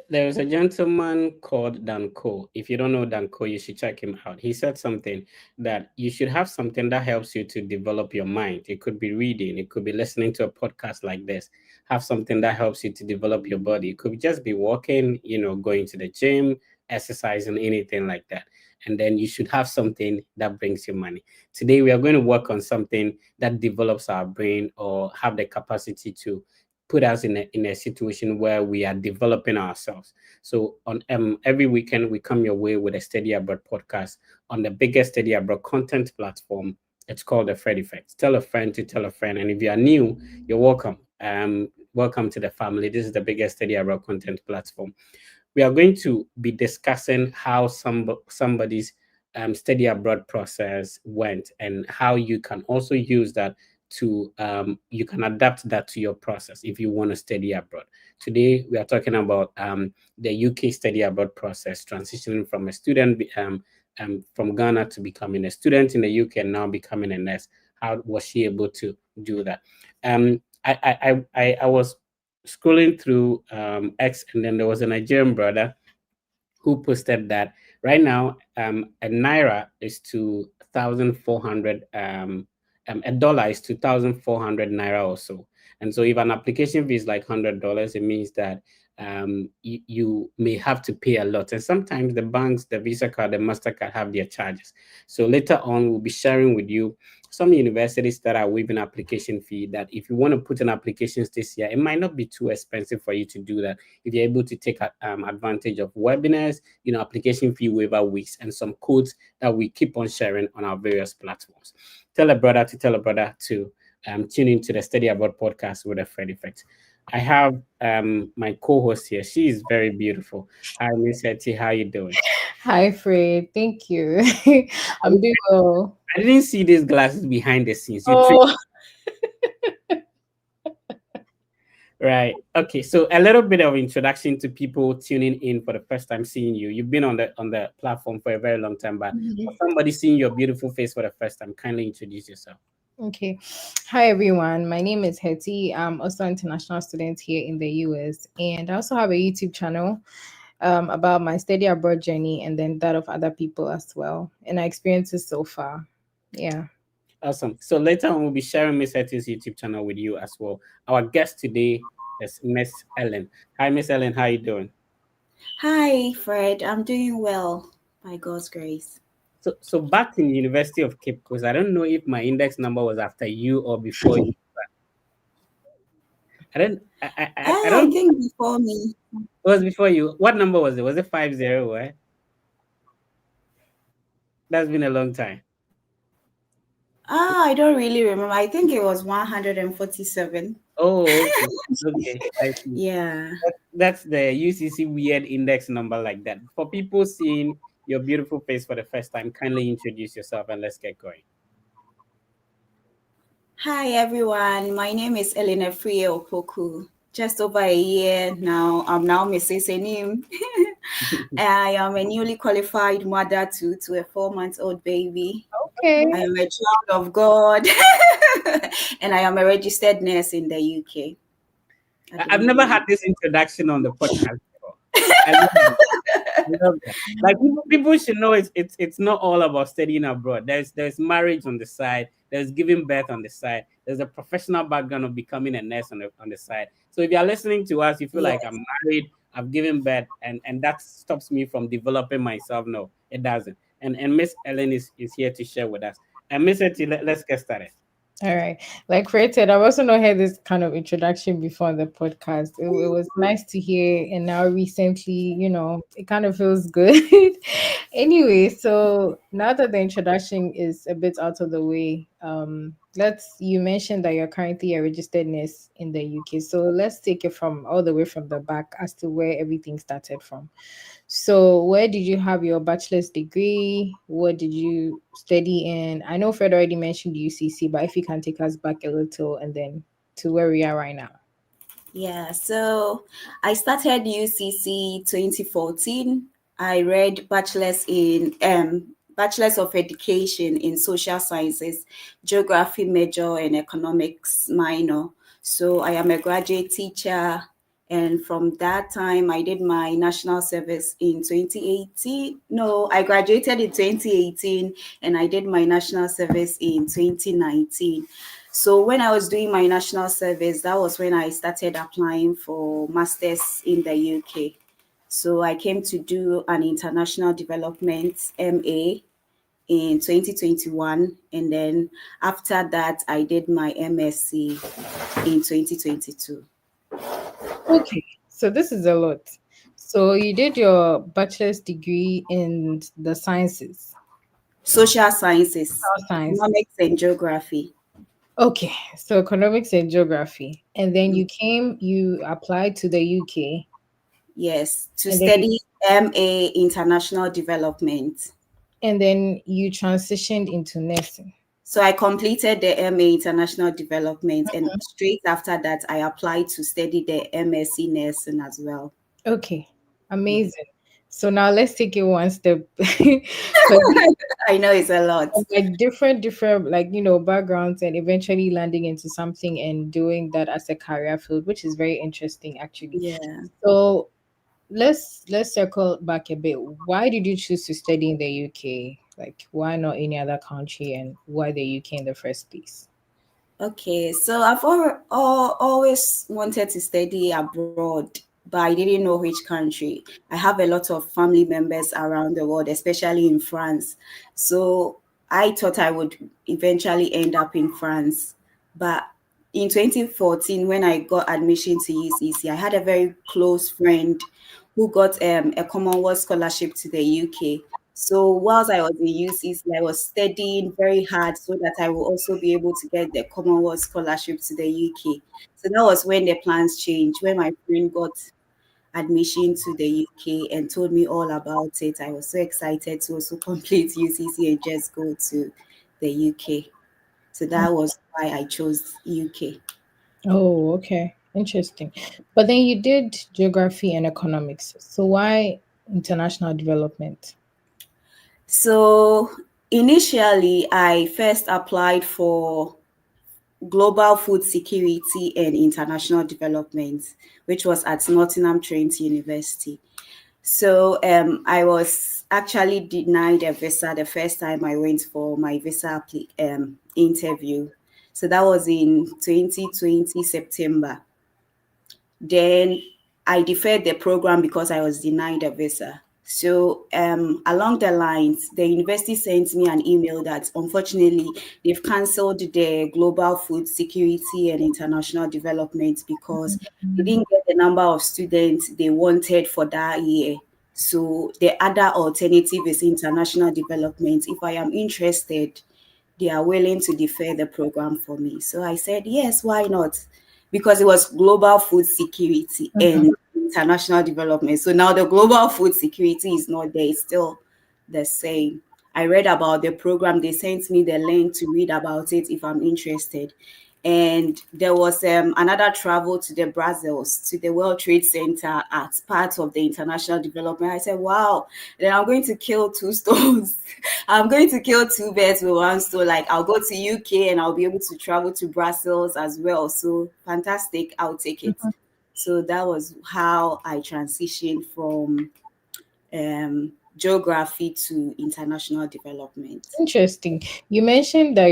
There's a gentleman called Danko. If you don't know Danko, you should check him out. He said something that you should have something that helps you to develop your mind. It could be reading, it could be listening to a podcast like this. Have something that helps you to develop your body. It could just be walking, going to the gym, exercising, anything like that. And then you should have something that brings you money. Today, we are going to work on something that develops our brain or have the capacity to put us in a situation where we are developing ourselves. So on every weekend we come your way with a Study Abroad podcast on the biggest Study Abroad content platform. It's called the Fred Effect. Tell a friend to tell a friend, and if you are new, you're welcome. Welcome to the family. This is the biggest Study Abroad content platform. We are going to be discussing how somebody's study abroad process went and how you can also use that to you can adapt that to your process if you want to study abroad. Today we are talking about the UK study abroad process, transitioning from a student from Ghana to becoming a student in the UK and now becoming a nurse. How was she able to do that? I was scrolling through X, and then there was a Nigerian brother who posted that right now a naira is to 1,400 a dollar is 2,400 naira or so. And so if an application fee is like $100, it means that you may have to pay a lot. And sometimes the banks, the Visa card, the MasterCard have their charges. So later on, we'll be sharing with you some universities that are waiving application fee, that if you want to put in applications this year, it might not be too expensive for you to do that if you're able to take advantage of webinars, application fee waiver weeks, and some codes that we keep on sharing on our various platforms. Tell a brother to tell a brother to tune into the Study Abroad podcast with a Fred Effect. I have my co-host here. She is very beautiful. Hi, Miss Hetty. How you doing? Hi, Fred. Thank you. I'm doing well. I didn't see these glasses behind the scenes. You tricked. Oh, Right. Okay. So a little bit of introduction to people tuning in for the first time seeing you. You've been on the platform for a very long time, but for mhm. somebody seeing your beautiful face for the first time, kindly introduce yourself. Okay. Hi, everyone. My name is Hetty. I'm also an international student here in the US, and I also have a YouTube channel about my study abroad journey and then that of other people as well, and our experiences so far. Yeah. Awesome. So later on, we'll be sharing Miss Hetty's YouTube channel with you as well. Our guest today is Miss Ellen. Hi, Miss Ellen. How you doing? Hi, Fred. I'm doing well by God's grace. So back in University of Cape Coast, I don't know if my index number was after you or before you. I don't. I I don't. It think before me. was before you. What number was it? Was it 50? Eh? That's been a long time. I don't really remember. I think it was 147. Oh, okay. Okay. I see. Yeah. That's the UCC weird index number like that. For people seeing your beautiful face for the first time, kindly introduce yourself and let's get going. Hi, everyone. My name is Elena Frie Opoku. Just over a year now, I'm now Mrs. Enim. I am a newly qualified mother to a 4-month-old baby. Okay. I am a child of God, and I am a registered nurse in the UK at the I've never had moment. this introduction on the podcast before. I love it. I love that. Like people should know it's not all about studying abroad. There's marriage on the side. There's giving birth on the side. There's a professional background of becoming a nurse on the side. So if you're listening to us, you feel like Yes. I'm married, I've given birth, and that stops me from developing myself. No, it doesn't. And Miss Ellen is here to share with us. And Miss Etty, let's get started. All right. Like Fred said, I've also not heard this kind of introduction before on the podcast. It was nice to hear. And now recently, it kind of feels good. Anyway, so now that the introduction is a bit out of the way, you mentioned that you're currently a registered nurse in the UK. So let's take it from all the way from the back as to where everything started from. So, where did you have your bachelor's degree? What did you study in? I know Fred already mentioned UCC, but if you can take us back a little and then to where we are right now. Yeah, so I started UCC 2014. I read bachelor's of education in social sciences, geography major and economics minor. So I am a graduate teacher And from that time, I did my national service in 2018. No, I graduated in 2018 and I did my national service in 2019. So when I was doing my national service, that was when I started applying for masters in the UK. So I came to do an international development MA in 2021, and then after that I did my MSc in 2022. Okay, so this is a lot. So you did your bachelor's degree in the sciences, Social sciences, social sciences. economics and geography. Okay, so economics and geography. And then you applied to the UK, Yes, to and then you, study MA international development. and then you transitioned into nursing. So I completed the MA international development, and straight after that I applied to study the MSc nursing as well. Okay, amazing. So now let's take it one step because I know it's a lot. like different like backgrounds and eventually landing into something and doing that as a career field, which is very interesting actually. Yeah. So let's circle back a bit. Why did you choose to study in the UK? Like why not any other country, and why the UK in the first place? Okay, so I've always wanted to study abroad, but I didn't know which country. I have a lot of family members around the world, especially in France. So I thought I would eventually end up in France. But in 2014, when I got admission to UCC, I had a very close friend who got a Commonwealth scholarship to the UK. So whilst I was in UCC, I was studying very hard so that I will also be able to get the Commonwealth scholarship to the UK. So that was when the plans changed. When my friend got admission to the UK and told me all about it, I was so excited to also complete UCC and just go to the UK. So that was why I chose UK. Oh, okay. Interesting. But then you did geography and economics. So why international development? So initially, I first applied for global food security and international development, which was at Nottingham Trent University. So I was actually denied a visa the first time I went for my visa interview. So that was in 2020 September. Then I deferred the program because I was denied a visa. So along the lines, the university sent me an email that unfortunately they've cancelled the global food security and international development because they didn't get the number of students they wanted for that year. So the other alternative is international development. If I am interested, they are willing to defer the program for me. So I said, yes, why not? Because it was global food security and international development. So now the global food security is not there, it's still the same. I read about the program, they sent me the link to read about it if I'm interested. And there was another travel to the Brussels, to the World Trade Center as part of the international development. I said, wow, then I'm going to kill two stones. I'm going to kill two birds with one stone. Like I'll go to UK and I'll be able to travel to Brussels as well. So fantastic, I'll take it. So that was how I transitioned from geography to international development. Interesting. You mentioned that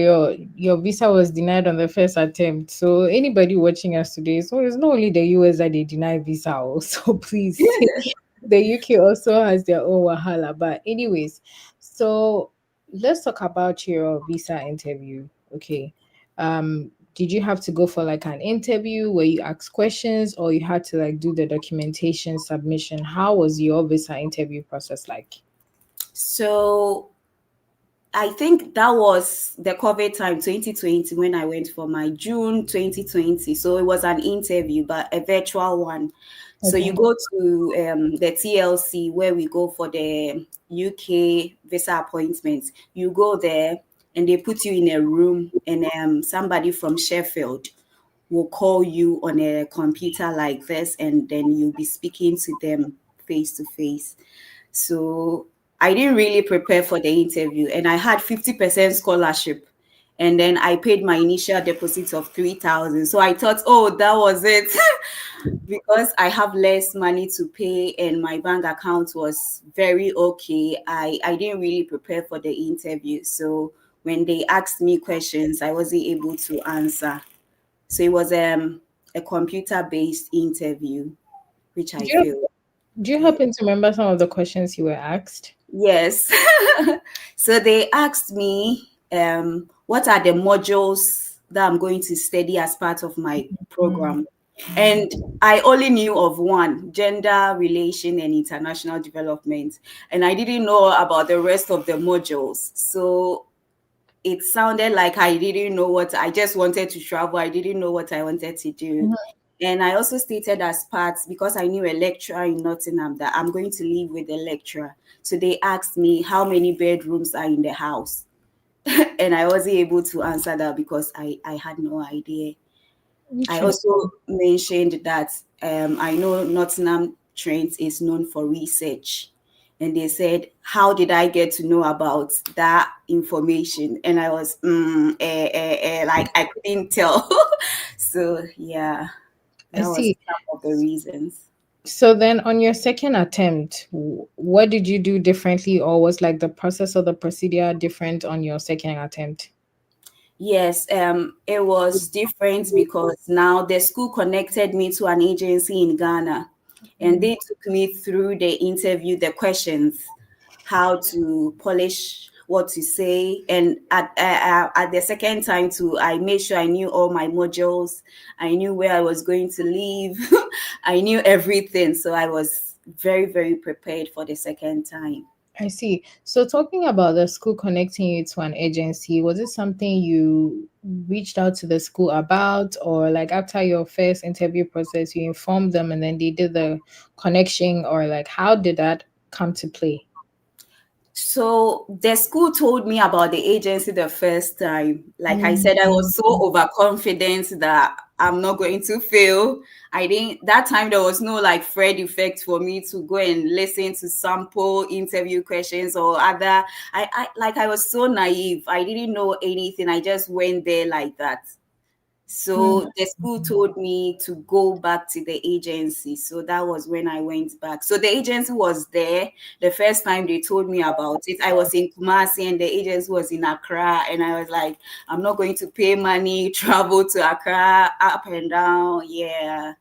your visa was denied on the first attempt. So anybody watching us today, so it's not only the US that they deny visa also, please. The UK also has their own wahala. But anyways, so let's talk about your visa interview. Okay. Did you have to go for like an interview where you ask questions, or you had to like do the documentation submission? How was your visa interview process like? So I think that was the COVID time, 2020, when I went for my June 2020. So it was an interview, but a virtual one. So Okay. you go to the TLC where we go for the UK visa appointments. You go there and they put you in a room, and somebody from Sheffield will call you on a computer like this, and then you'll be speaking to them face to face. So I didn't really prepare for the interview, and I had 50% scholarship. And then I paid my initial deposit of 3,000. So I thought, oh, that was it. Because I have less money to pay and my bank account was very okay. I didn't really prepare for the interview. So when they asked me questions, I wasn't able to answer. So it was a computer-based interview, which I Do you, failed. do you Yeah. happen to remember some of the questions you were asked? Yes. So they asked me, what are the modules that I'm going to study as part of my program? And I only knew of one, gender relation and international development. And I didn't know about the rest of the modules. So it sounded like I didn't know what I just wanted to travel. I didn't know what I wanted to do. And I also stated as part, because I knew a lecturer in Nottingham, that I'm going to live with a lecturer. So they asked me how many bedrooms are in the house. And I wasn't able to answer that because I had no idea. I Interesting. also mentioned that I know Nottingham Trent is known for research. And they said, how did I get to know about that information? And I was, like, I couldn't tell. So, yeah, I that was see. some of the reasons. So then on your second attempt, what did you do differently, or was like the process or the procedure different on your second attempt? Yes, it was different because now the school connected me to an agency in Ghana, and they took me through the interview, the questions, how to polish what to say, and at the second time too, I made sure I knew all my modules, I knew where I was going to live, I knew everything, so I was very, very prepared for the second time. I see. So talking about the school connecting you to an agency, was it something you reached out to the school about, or like after your first interview process, you informed them and then they did the connection, or like how did that come to play? So the school told me about the agency the first time. Like I Mm. said, I was so overconfident that I'm not going to fail. I didn't that time there was no like Fred effect for me to go and listen to sample interview questions or other. I was so naive. I didn't know anything. I just went there like that. Mm. So the school told me to go back to the agency. So that was when I went back. So the agency was there. The first time they told me about it, I was in Kumasi and the agency was in Accra. And I was like, I'm not going to pay money, travel to Accra, up and down. Yeah.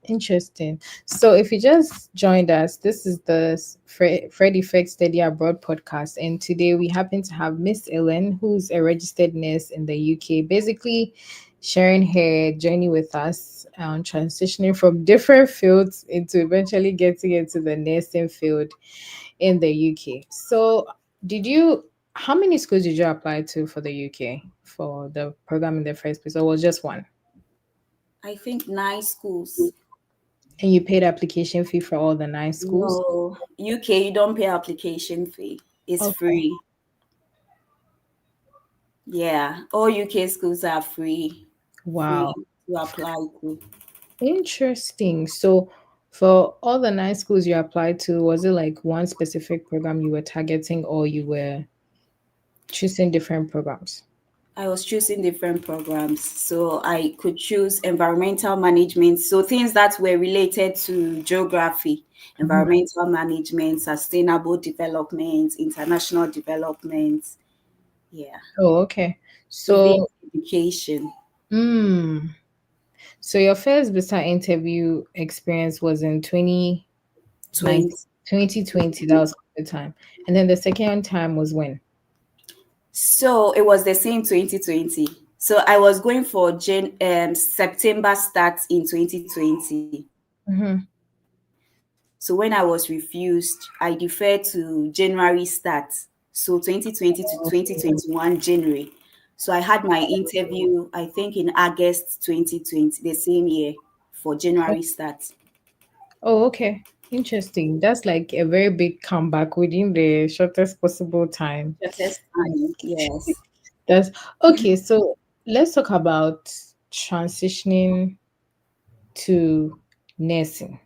Interesting. So, if you just joined us, this is the Fred Effect Study Abroad podcast, and today we happen to have Miss Ellen, who's a registered nurse in the UK, basically sharing her journey with us on transitioning from different fields into eventually getting into the nursing field in the UK. So, did you? How many schools did you apply to for the UK for the program in the first place, or was just one? I think 9 schools. And you paid application fee for all the 9 schools? No, UK, you don't pay application fee. It's Okay. free. Yeah. All UK schools are free Wow. to apply to. Interesting. So for all the 9 schools you applied to, was it like one specific program you were targeting, or you were choosing different programs? I was choosing different programs. So I could choose environmental management. So things that were related to geography, Mhm. environmental management, sustainable development, international development. Yeah. Oh, okay. Even So, education. mm, so your first visa interview experience was in 2019, 20. 2020. That was the time. And then the second time was when? So it was the same 2020. So I was going for September start in 2020. Mhm. So when I was refused, I deferred to January start. So 2020 to Okay. 2021 January. So I had my interview, I think in August 2020, the same year for January start. Oh, okay. Interesting. That's like a very big comeback within the shortest possible time. Shortest time, yes. That's okay. So let's talk about transitioning to nursing.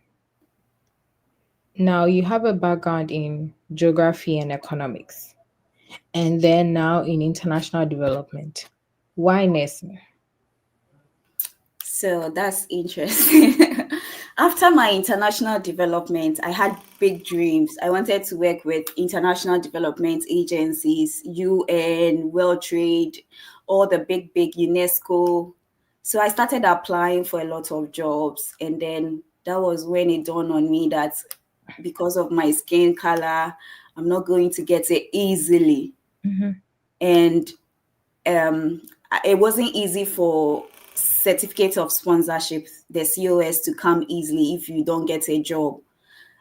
Now, you have a background in geography and economics, and then now in international development. Why nursing? So that's interesting. After my international development, I had big dreams. I wanted to work with international development agencies, UN, World Trade, all the big UNESCO. So I started applying for a lot of jobs. And then that was when it dawned on me that because of my skin color, I'm not going to get it easily. Mm-hmm. And um, it wasn't easy for certificate of sponsorship, the COS, to come easily if you don't get a job.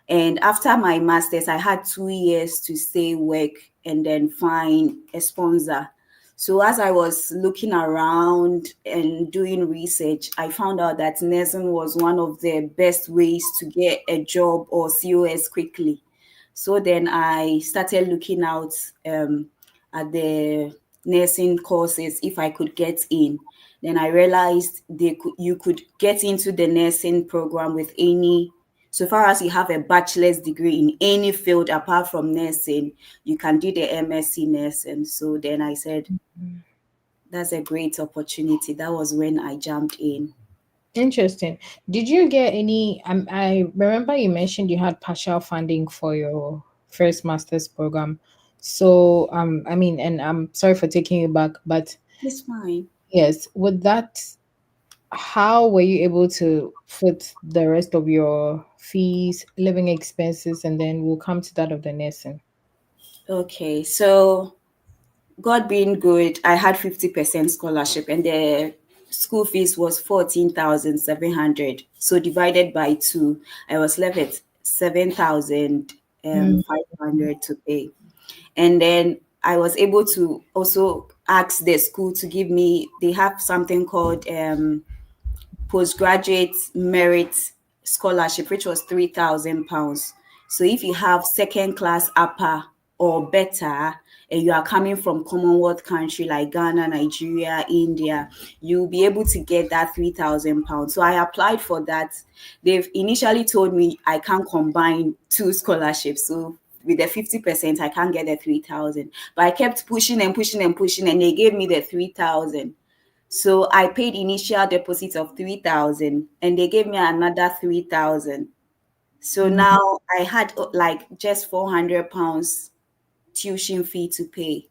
And after my master's, I had 2 years to stay work and then find a sponsor. So as I was looking around and doing research, I found out that nursing was one of the best ways to get a job or COS quickly. So then I started looking out at the nursing courses if I could get in. Then I realized you could get into the nursing program with any, so far as you have a bachelor's degree in any field apart from nursing, you can do the MSc nursing. So then I said, that's a great opportunity. That was when I jumped in. Interesting. Did you get any? I remember you mentioned you had partial funding for your first master's program. So, I mean, and I'm sorry for taking you back, but It's fine. yes, with that, how were you able to foot the rest of your fees, living expenses, and then we'll come to that of the nursing? Okay, so God being good, I had 50% scholarship and the school fees was 14,700. So divided by two, I was left at 7,500 to pay. And then I was able to also ask the school to give me, they have something called postgraduate merit scholarship, which was £3,000. So if you have second class upper or better, and you are coming from Commonwealth country like Ghana, Nigeria, India, you'll be able to get that £3,000. So I applied for that. They've initially told me I can't combine two scholarships. So with the 50%, I can't get the 3,000. But I kept pushing and pushing and pushing, and they gave me the 3,000. So I paid initial deposit of 3,000 and they gave me another 3,000. So now I had like just £400 tuition fee to pay.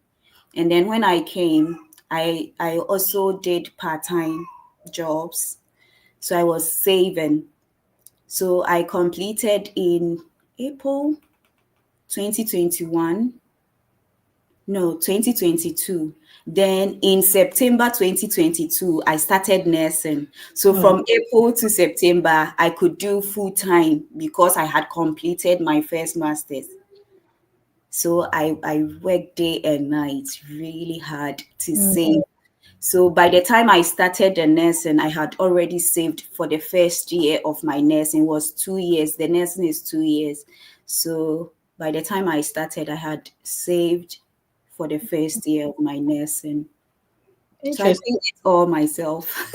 And then when I came, I also did part-time jobs. So I was saving. So I completed in April 2021. No, 2022. Then in September 2022, I started nursing. So from April to September, I could do full time because I had completed my first master's. So I worked day and night really hard to save. So by the time I started the nursing, I had already saved for the first year of my nursing. It was 2 years. The nursing is 2 years. So by the time I started, I had saved for the first year of my nursing. So I Interesting. think it's all myself.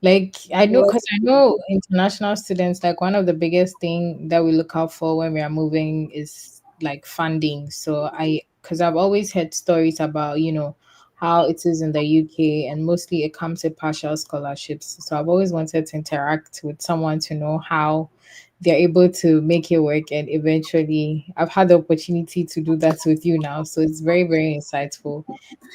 Like I know, What? because I know international students, like one of the biggest thing that we look out for when we are moving is like funding. So because I've always heard stories about, how it is in the UK, and mostly it comes with partial scholarships. So I've always wanted to interact with someone to know how they're able to make it work. And eventually I've had the opportunity to do that with you now. So it's very, very insightful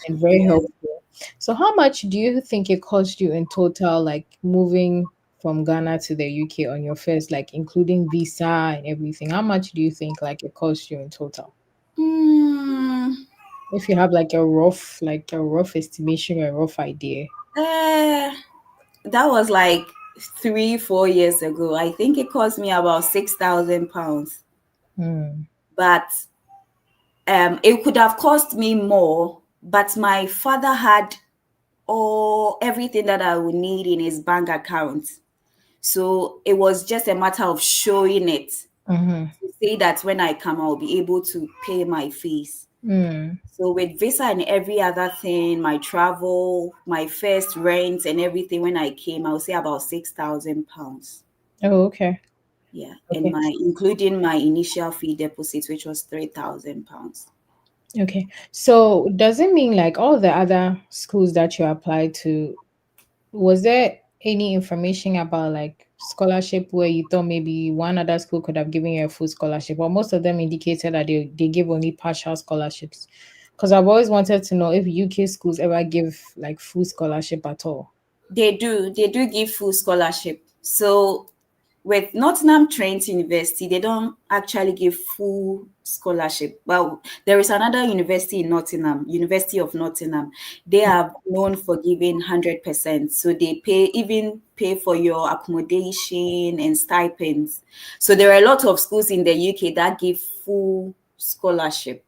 and very Yeah. helpful. So how much do you think it cost you in total, like moving from Ghana to the UK on your first, like including visa and everything? How much do you think like it cost you in total? Hmm. If you have like a rough estimation or a rough idea. Eh, that was like 3, 4 years ago. I think it cost me about £6,000. Hmm. But it could have cost me more, but my father had all everything that I would need in his bank account. So it was just a matter of showing it Mm-hmm. to say that when I come, I'll be able to pay my fees. Mm. So with visa and every other thing, my travel, my first rent and everything, when I came, I would say about £6,000. Oh, okay. Yeah, and Okay. my including my initial fee deposit, which was £3,000. Okay. So does it mean like all the other schools that you applied to, was there any information about like scholarship where you thought maybe one other school could have given you a full scholarship? Or most of them indicated that they give only partial scholarships. Because I've always wanted to know if UK schools ever give like full scholarship at all. They do give full scholarship. So with Nottingham Trent University, they don't actually give full scholarship. But there is another university in Nottingham, University of Nottingham. They are known for giving 100%. So they pay for your accommodation and stipends. So there are a lot of schools in the UK that give full scholarship.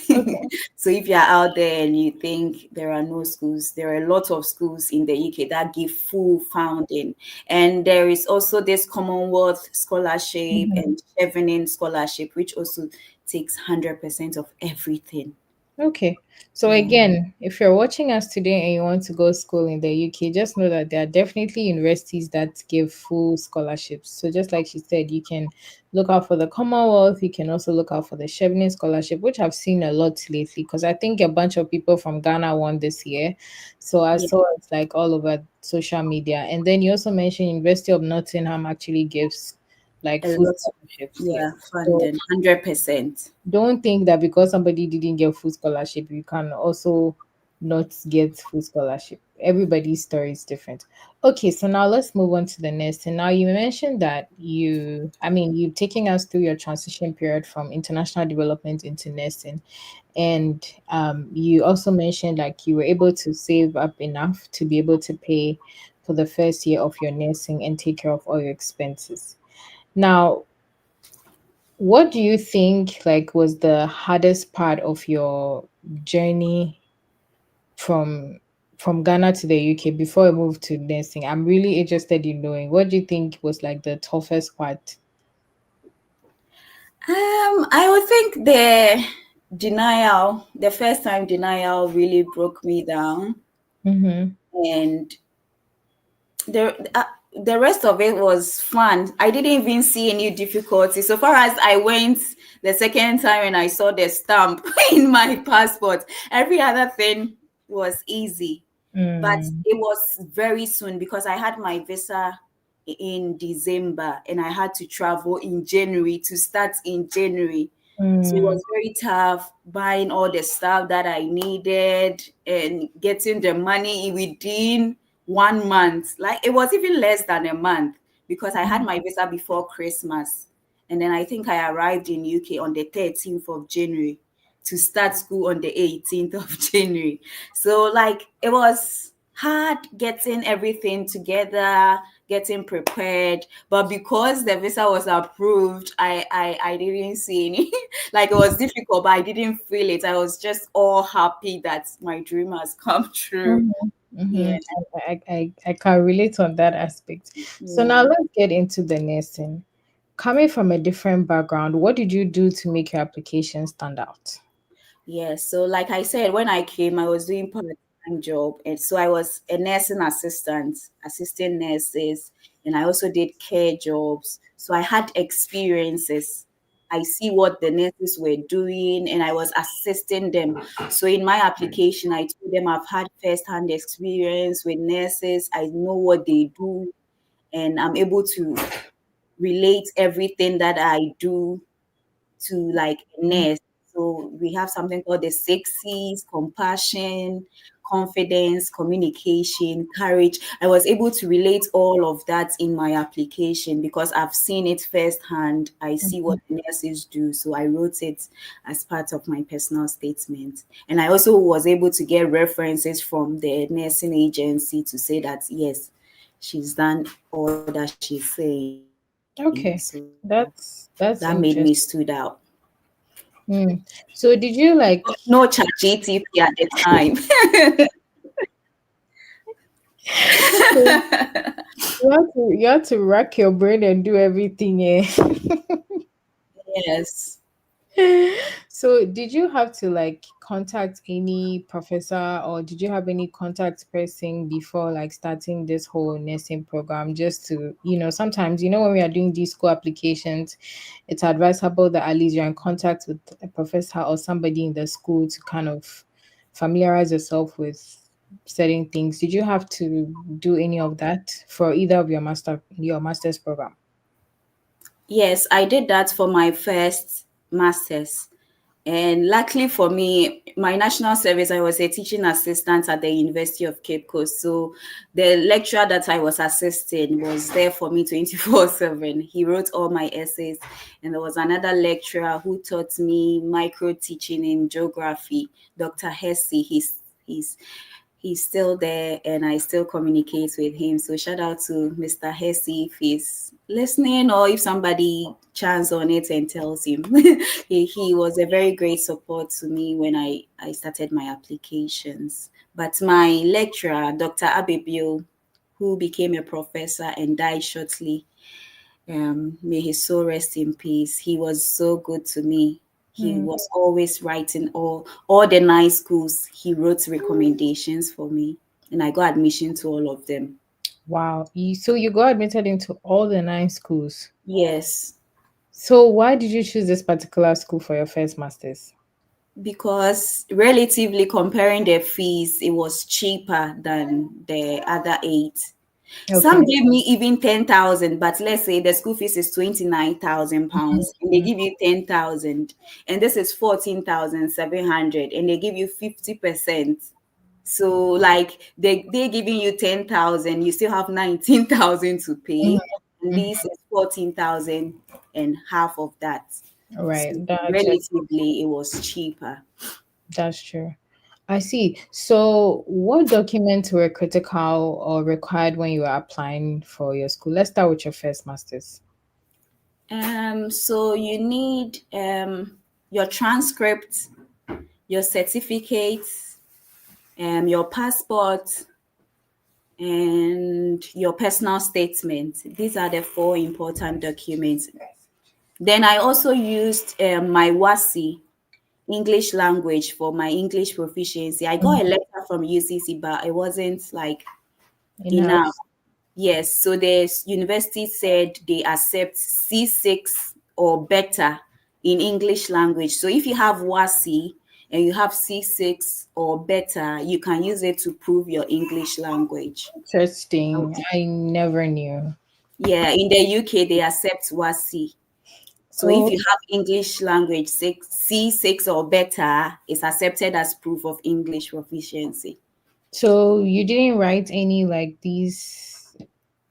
Okay. So if you're out there and you think there are no schools, there are a lot of schools in the UK that give full funding. And there is also this Commonwealth scholarship Mhm. and Chevening scholarship, which also takes 100% of everything. Okay. So Yeah. again, if you're watching us today and you want to go school in the UK, just know that there are definitely universities that give full scholarships. So just like she said, you can look out for the Commonwealth, you can also look out for the Chevening scholarship, which I've seen a lot lately because I think a bunch of people from Ghana won this year. So I Yeah. saw it's like all over social media. And then you also mentioned University of Nottingham actually gives like A full lot of, scholarships. Yeah. yeah, So funding, 100%. don't think that because somebody didn't get full scholarship, you can also not get full scholarship. Everybody's story is different. Okay, so now let's move on to the next. And now you mentioned that you've taken us through your transition period from international development into nursing. And you also mentioned like you were able to save up enough to be able to pay for the first year of your nursing and take care of all your expenses. Now, what do you think like was the hardest part of your journey from Ghana to the UK before I moved to nursing? I'm really interested in knowing what do you think was like the toughest part? I would think the first time denial really broke me down. Mm-hmm. And the rest of it was fun. I didn't even see any difficulty. So far as I went the second time and I saw the stamp in my passport, every other thing was easy. But Mm, it was very soon because I had my visa in December and I had to travel in January to start in January. So it mm, was very tough buying all the stuff that I needed and getting the money within 1 month. Like it was even less than a month because I had my visa before Christmas. And then I think I arrived in UK on the 13th of January to start school on the 18th of January. So like it was hard getting everything together, getting prepared. But because the visa was approved, I didn't see any like it was difficult, but I didn't feel it. I was just all happy that my dream has come true. mhm, Yeah, mhm. I can relate on that aspect. So now yeah. let's get into the nursing. Coming from a different background, what did you do to make your application stand out? Yeah, so like I said, when I came, I was doing part-time job, and so I was a nursing assistant, assisting nurses, and I also did care jobs. So I had experiences. I see what the nurses were doing, and I was assisting them. So in my application, I told them I've had first-hand experience with nurses. I know what they do, and I'm able to relate everything that I do to like a nurse. So we have something called the 6 C's: compassion, confidence, communication, courage. I was able to relate all of that in my application because I've seen it firsthand. I see what the nurses do. So I wrote it as part of my personal statement. And I also was able to get references from the nursing agency to say that, yes, she's done all that she's saying. So Okay, that made me that's stood out. interesting. Mm. So did you like No chat GTP at the time. so you have to rack your brain and do everything, eh? Yes. So did you have to like contact any professor, or did you have any contact person before like starting this whole nursing program? Just to, sometimes, when we are doing these school applications, it's advisable that at least you're in contact with a professor or somebody in the school to kind of familiarize yourself with certain things. Did you have to do any of that for either of your master's program? Yes, I did that for my first master's. And luckily for me, my national service, I was a teaching assistant at the University of Cape Coast. So the lecturer that I was assisting was there for me 24/7. He wrote all my essays. And there was another lecturer who taught me micro teaching in geography, Dr. Hesse. He's still there and I still communicate with him. So shout out to Mr. Hesse if he's listening, or if somebody chance on it and tells him. he was a very great support to me when I started my applications. But my lecturer, Dr. Abebio, who became a professor and died shortly, may his soul rest in peace. He was so good to me. He was always writing all the nice schools. He wrote recommendations for me, and I got admission to all of them. Wow. So you got admitted into all the 9 schools. Yes. So why did you choose this particular school for your first master's? Because relatively comparing the fees, it was cheaper than the other 8. Okay. Some gave me even 10,000, but let's say the school fees is 29,000 pounds, and they give you 10,000, and this is 14,700, and they give you 50%. So like they're giving you 10,000, you still have 19,000 to pay, and this is 14,000 and half of that. Right. So relatively, it was cheaper. That's true. I see. So, what documents were critical or required when you were applying for your school? Let's start with your first master's. So you need your transcript, your certificates, your passport, and your personal statement. These are the 4 important documents. Then I also used my WASI, English language, for my English proficiency. I got a letter from UCC, but it wasn't like enough. Yes, so the university said they accept C6 or better in English language. So if you have WASI and you have C6 or better, you can use it to prove your English language. Interesting. I never knew. Yeah, in the UK, they accept WASI. So if you have English language C6 or better, it's accepted as proof of English proficiency. So you didn't write any like these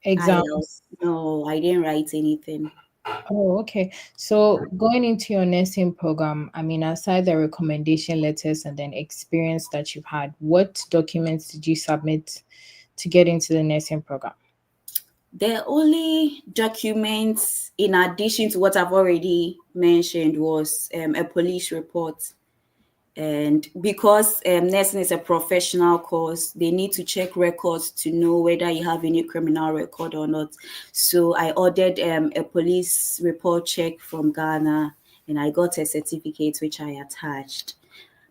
exams? No, I didn't write anything. Oh, okay. So going into your nursing program, I mean, aside the recommendation letters and then experience that you've had, what documents did you submit to get into the nursing program? The only documents, in addition to what I've already mentioned, was a police report. And because nursing is a professional course, they need to check records to know whether you have any criminal record or not. So I ordered a police report check from Ghana, and I got a certificate which I attached.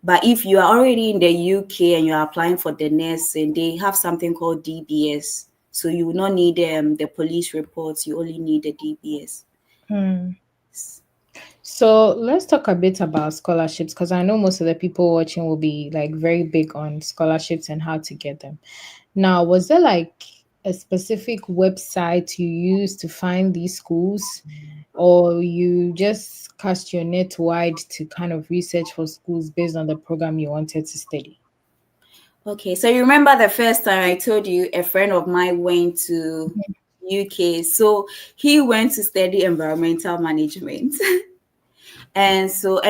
But if you are already in the UK and you are applying for the nursing, they have something called DBS. So you will not need the police reports. You only need the DBS. So let's talk a bit about scholarships, because I know most of the people watching will be like very big on scholarships and how to get them. Now, was there like a specific website you used to find these schools, or you just cast your net wide to kind of research for schools based on the program you wanted to study? Okay, so you remember the first time I told you a friend of mine went to UK. So he went to study environmental management. And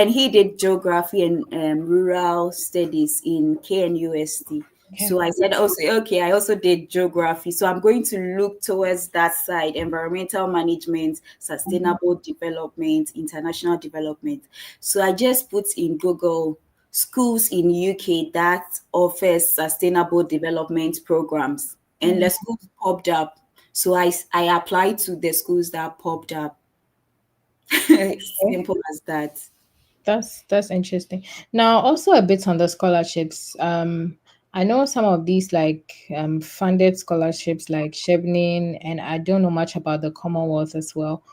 he did geography and rural studies in KNUST. Okay. So I said, okay, I also did geography. So I'm going to look towards that side, environmental management, sustainable development, international development. So I just put in Google schools in UK that offers sustainable development programs. And the schools popped up. So I applied to the schools that popped up. Simple as that. That's interesting. Now, also a bit on the scholarships. I know some of these like funded scholarships like Chevening, and I don't know much about the Commonwealth as well.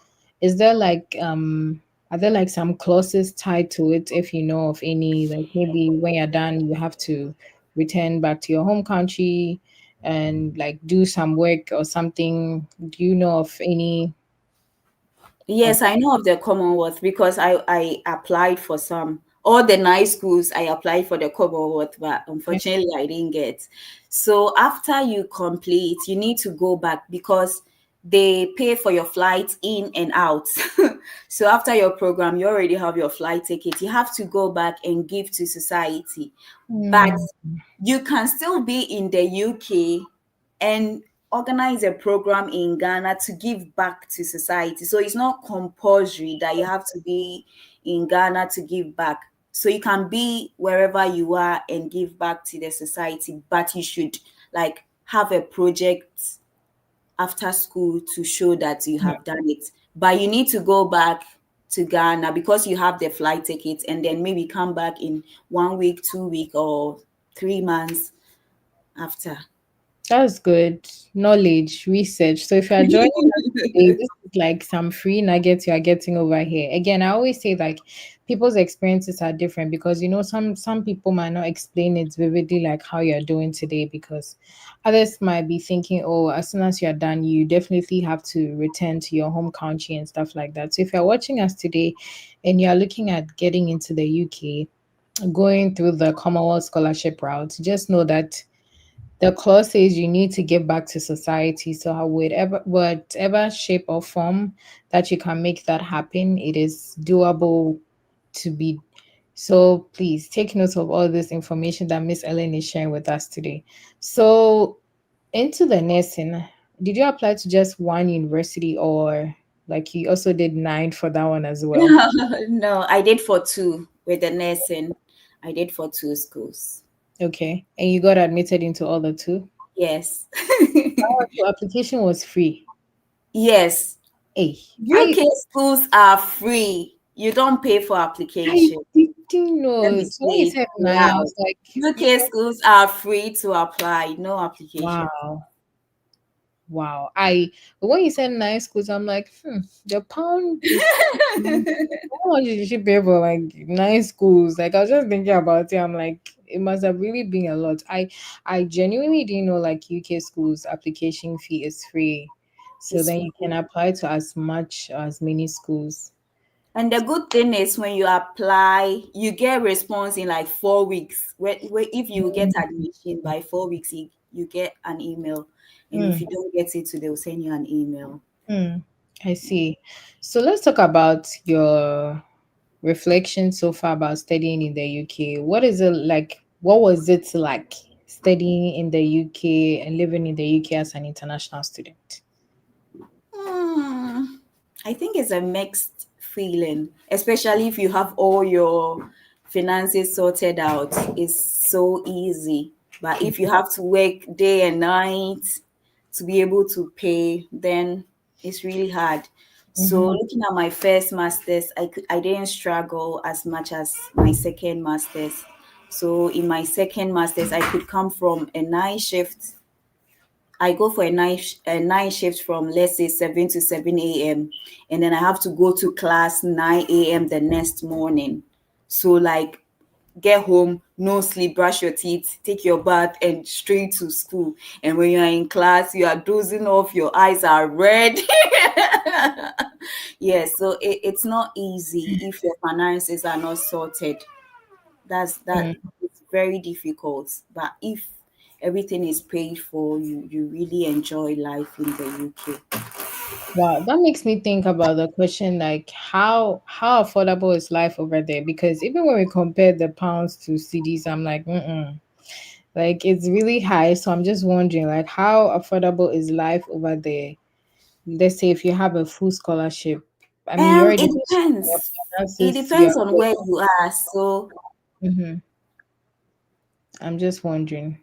Is there like are there like some clauses tied to it if you know of any, like maybe when you're done you have to return back to your home country and like do some work or something? Do you know of any of Yes, I know of the Commonwealth because I applied for some. All the nice schools, I applied for the Commonwealth, but unfortunately I didn't get. So after you complete, you need to go back because they pay for your flight in and out. So after your program, you already have your flight ticket. You have to go back and give to society. But Mm, you can still be in the UK and organize a program in Ghana to give back to society. So it's not compulsory that you have to be in Ghana to give back. So you can be wherever you are and give back to the society, but you should like have a project after school to show that you have done it. But you need to go back to Ghana because you have the flight ticket and then maybe come back in 1 week, 2 week, or 3 months after. that's good. Knowledge, research. So if you are joining us today, this is like some free nuggets you are getting over here. Again, I always say like people's experiences are different because you know some people might not explain it vividly like how you're doing today because others might be thinking, oh, as soon as you're done, you definitely have to return to your home country and stuff like that. So if you're watching us today and you're looking at getting into the UK, going through the Commonwealth scholarship route, just know that the clause says you need to give back to society. So how whatever shape or form that you can make that happen, it is doable to be. So please take note of all this information that Miss Ellen is sharing with us today. So into the nursing, did you apply to just one university or like you also did nine for that one as well? No, I did for two with the nursing. I did for two schools. Okay. And you got admitted into all the two? Yes. Oh, so application was free. Yes. Hey, UK schools are free. You don't pay for I application. didn't Let know. me So when you say it said nine, I loud. was like, you UK know, schools are free to apply, no application. wow, wow. But when you said nine schools, I'm like, the pound is how much did she pay for like nine schools? Like I was just thinking about it. I'm like, it must have really been a lot. I genuinely didn't know like UK schools application fee is free. So It's then you can apply to as much as many schools. And the good thing is when you apply, you get response in like 4 weeks. If you get admission by 4 weeks, you get an email. And if Mm. you don't get it, they'll send you an email. Hmm, I see. So let's talk about your reflection so far about studying in the UK. What is it like? What was it like studying in the UK and living in the UK as an international student? Hmm, I think it's a mixed feeling, especially if you have all your finances sorted out. It's so easy. But if you have to work day and night to be able to pay, then it's really hard. So Mm-hmm. looking at my first masters, I didn't struggle as much as my second masters. So in my second masters, I could come from a night shift. I go for a night shift from, let's say, 7 to 7 a.m. and then I have to go to class 9 a.m. the next morning. So like get home, no sleep, brush your teeth, take your bath, and straight to school. And when you're in class, you are dozing off, your eyes are red. Yes, so it's not easy if your finances are not sorted. That it's very difficult. But if everything is paid for, you really enjoy life in the UK. Wow, that makes me think about the question like how affordable is life over there? Because even when we compare the pounds to CDs, I'm like, like it's really high. So I'm just wondering, like, how affordable is life over there? Let's say if you have a full scholarship. I mean, you already It mentioned your depends. It finances, depends on where you are. So Mhm. I'm just wondering.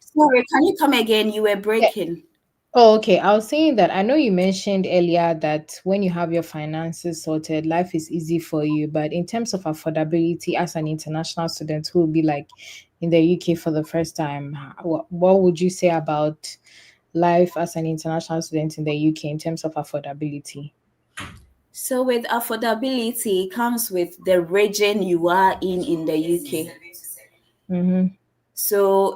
sorry, can you come again? You were Yeah, breaking. Oh, okay. I was saying that I know you mentioned earlier that when you have your finances sorted, life is easy for you. But in terms of affordability, as an international student who will be like in the UK for the first time, what would you say about life as an international student in the UK in terms of affordability? So with affordability, it comes with the region you are in the UK. Mm-hmm. So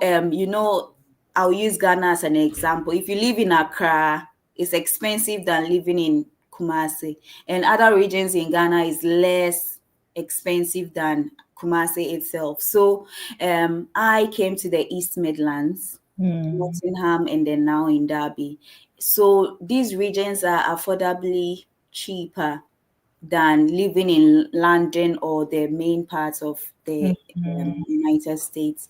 I'll use Ghana as an example. If you live in Accra, it's expensive than living in Kumasi, and other regions in Ghana is less expensive than Kumasi itself. So I came to the East Midlands, Mm. Nottingham, and then now in Derby. So these regions are affordably cheaper than living in London or the main parts of the Mhm. United States.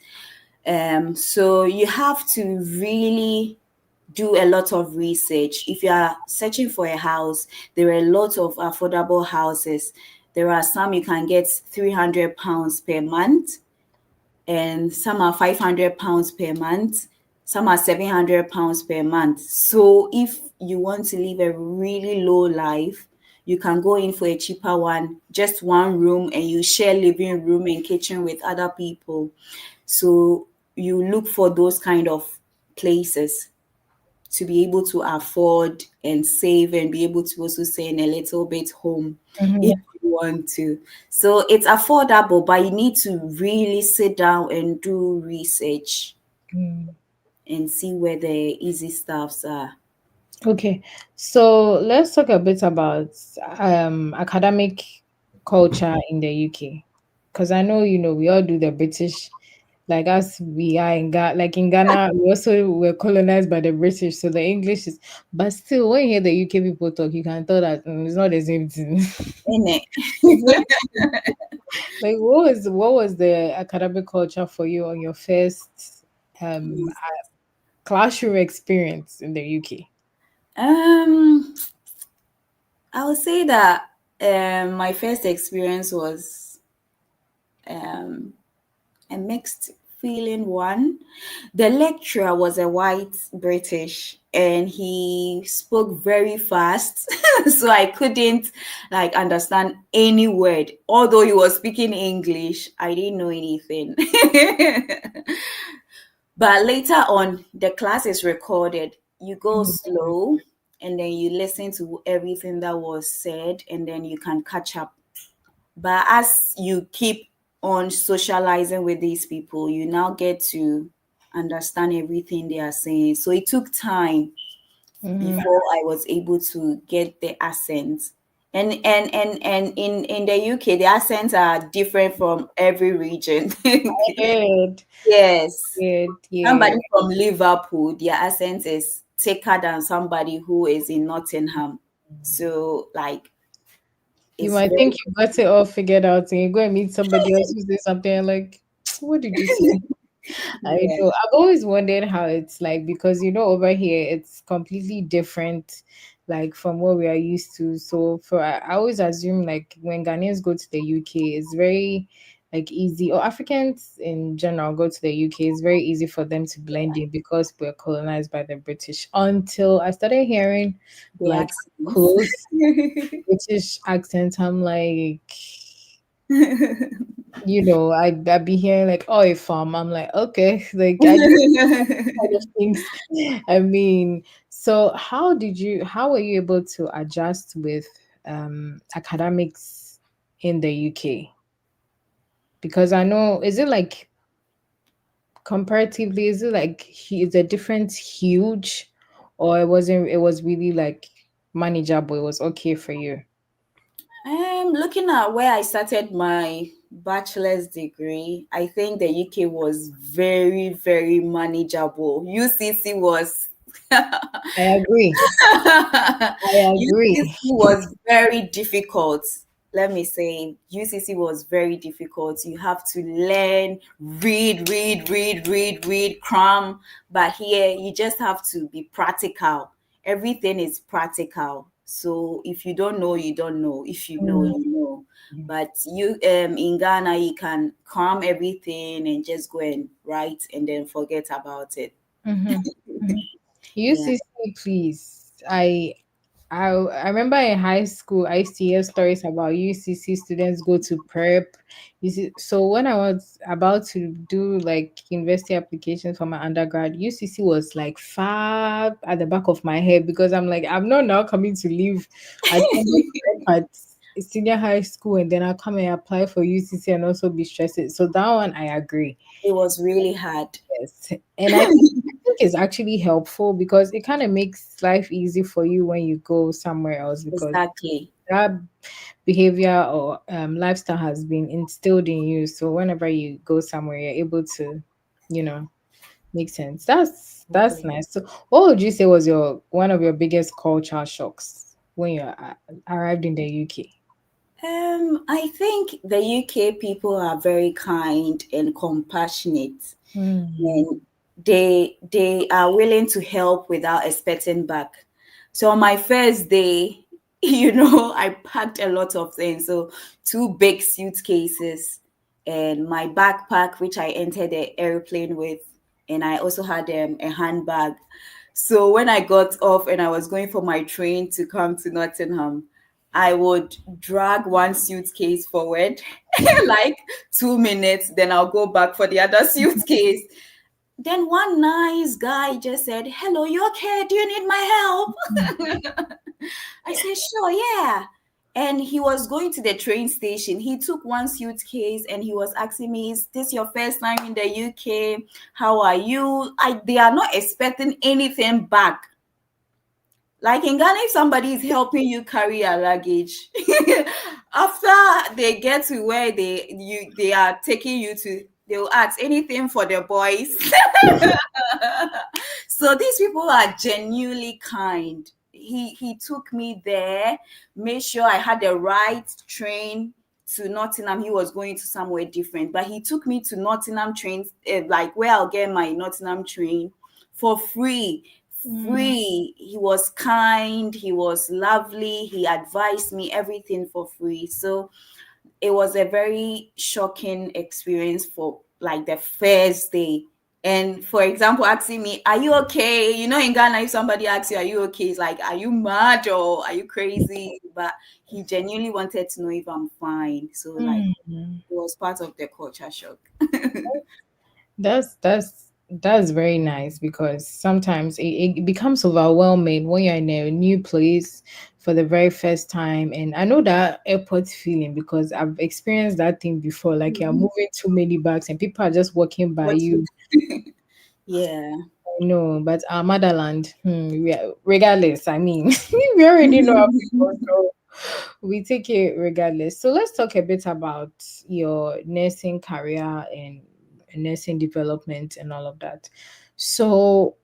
So you have to really do a lot of research. If you are searching for a house, there are a lot of affordable houses. There are some you can get £300 per month, and some are £500 per month, some are £700 per month. So if you want to live a really low life, you can go in for a cheaper one, just one room, and you share living room and kitchen with other people. So you look for those kind of places to be able to afford and save and be able to also send a little bit home if Mhm. you want to. So it's affordable, but you need to really sit down and do research Mm. and see where the easy stuffs are. Okay, so let's talk a bit about academic culture in the UK, because I know we all do the British, like us we are in Ghana, like in Ghana we also were colonized by the British, so the English is, but still when you hear the UK people talk, you can tell that it's not the same thing. Innit? It's not like what was the academic culture for you on your first classroom experience in the UK? um, I would say that my first experience was um a mixed feeling one. The lecturer was a white British and he spoke very fast. So I couldn't like understand any word. Although he was speaking English, I didn't know anything. But later on, the class is recorded. You go slow and then you listen to everything that was said and then you can catch up. But as you keep on socializing with these people, you now get to understand everything they are saying. So it took time Mhm. before I was able to get the accent. And in the UK, the accents are different from every region. Good. Yes. Good. Yeah. Somebody from Liverpool, their accent is thicker than somebody who is in Nottingham. So like You it's might very think you got it all figured out and you go and meet somebody else who says something and like, what did you say? I yeah. know. I've always wondered how it's like because over here it's completely different, like from what we are used to. So I always assume like when Ghanaians go to the UK, it's very like easy, or Africans in general go to the UK, it's very easy for them to blend in because we're colonized by the British. Until I started hearing The like accents. close British accent, I'm like, I'd be hearing like, oh, a farm. I'm like, okay, like I do kind of things. I mean, so how were you able to adjust with academics in the UK? Because I know, is it like comparatively, is it like is the difference huge, or it was really like manageable, it was okay for you? Looking at where I started my bachelor's degree, I think the UK was very, very manageable. UCC was I agree. I UCC agree. was very difficult. Let me say, UCC was very difficult. You have to learn, read, cram. But here, you just have to be practical. Everything is practical. So if you don't know, you don't know. If you know, Mm. you know. But you in Ghana, you can cram everything and just go and write and then forget about it. Mhm. Mhm. Yeah. UCC please. I remember in high school I used to hear stories about UCC students go to prep. You see, so when I was about to do like university applications for my undergrad, UCC was like far at the back of my head because I'm like, I'm not now coming to leave attending prep at senior high school and then I'll come and apply for UCC and also be stressed. So that one I agree. It was really hard. Yes. And I think it's actually helpful because it kind of makes life easy for you when you go somewhere else because Exactly. that behavior or lifestyle has been instilled in you. So whenever you go somewhere, you're able to, you know, make sense. That's Okay. nice. So what would you say was your one of your biggest culture shocks when you arrived in the UK? I think the UK people are very kind and compassionate, Hmm. and they are willing to help without expecting back. So on my first day, I packed a lot of things. So two big suitcases and my backpack, which I entered the airplane with, and I also had a handbag. So when I got off and I was going for my train to come to Nottingham, I would drag one suitcase forward like 2 minutes, then I'll go back for the other suitcase. Then one nice guy just said, "Hello, you okay? Do you need my help?" I said, "Sure, yeah." And he was going to the train station. He took one suitcase and he was asking me, "Is this your first time in the UK? How are you?" They are not expecting anything back. Like in Ghana, if somebody is helping you carry your luggage, after they get to where they are taking you to, they will ask anything for the boys. So these people are genuinely kind. He took me there, made sure I had the right train to Nottingham. He was going to somewhere different, but he took me to Nottingham trains, like where I'll get my Nottingham train for free. Hmm. Free. He was kind, he was lovely, he advised me everything for free. So it was a very shocking experience for like the first day. And for example, asking me, "Are you okay?" In Ghana, if somebody asks you, "Are you okay?" It's like, "Are you mad or are you crazy?" But he genuinely wanted to know if I'm fine. So like Hmm. it was part of the culture shock. That's very nice because sometimes it becomes overwhelming when you're in a new place for the very first time. And I know that airport feeling because I've experienced that thing before. Like you're Mhm. moving too many bags and people are just walking by What you you. Yeah. No, but our motherland, regardless, I mean, we already know how people go. We take it regardless. So let's talk a bit about your nursing career and nursing development and all of that. So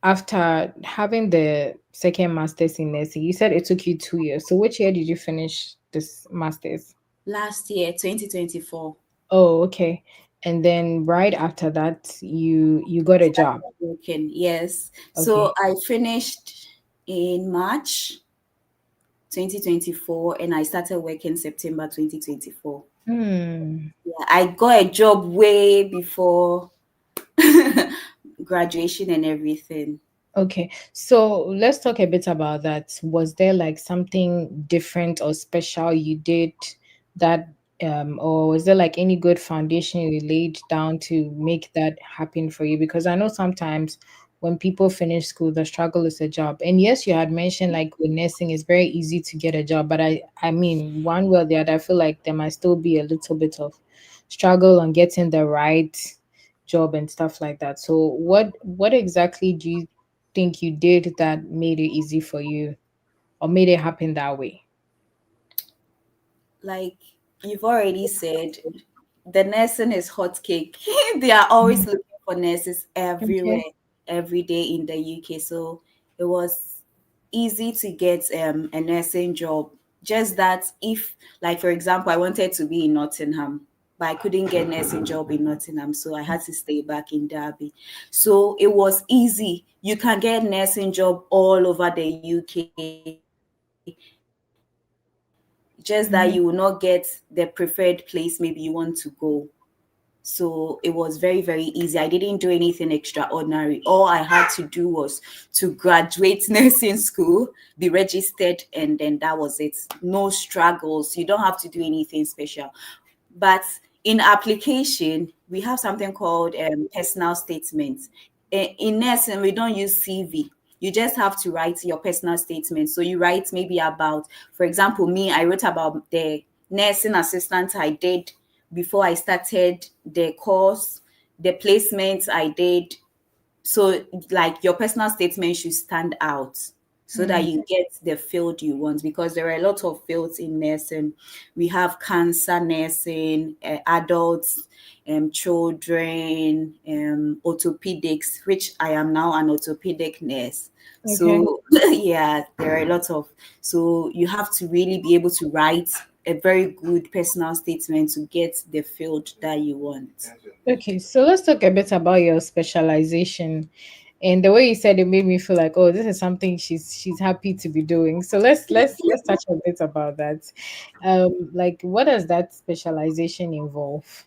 after having the second master's in nursing, you said it took you 2 years. So which year did you finish this master's? Last year, 2024. Oh, okay. And then right after that, you got a job. Working, yes. So Okay. I finished in March 2024 and I started working September 2024. Hmm. Yeah, I got a job way before graduation and everything. Okay, so let's talk a bit about that. Was there like something different or special you did that, or was there like any good foundation you laid down to make that happen for you? Because I know sometimes when people finish school, the struggle is a job. And yes, you had mentioned like with nursing, it's very easy to get a job, but I mean, one way or the other, I feel like there might still be a little bit of struggle on getting the right job and stuff like that. So what exactly do you think you did that made it easy for you or made it happen that way? Like you've already said, the nursing is hot cake. They are always Mhm. looking for nurses everywhere, Okay. every day in the UK. So it was easy to get a nursing job. Just that if, like for example, I wanted to be in Nottingham, but I couldn't get nursing job in Nottingham, so I had to stay back in Derby. So it was easy. You can get nursing job all over the UK, just that you will not get the preferred place maybe you want to go. So So it was very, very easy. I didn't do anything extraordinary. All I had to do was to graduate nursing school, be registered, and then that was it. No struggles. You don't have to do anything special. But in application, we have something called personal statements. In nursing, we don't use CV. You just have to write your personal statement. So you write maybe about, for example, me, I wrote about the nursing assistant I did before I started the course, the placements I did. So, like, your personal statement should stand out so that you get the field you want, because there are a lot of fields in nursing. We have cancer nursing, adults, children, orthopedics, which I am now an orthopedic nurse. Okay. So yeah, there are a lot of, so you have to really be able to write a very good personal statement to get the field that you want. Okay, so let's talk a bit about your specialization. And the way you said it made me feel like, oh, this is something she's happy to be doing. So let's touch a bit about that. Like, what does that specialization involve?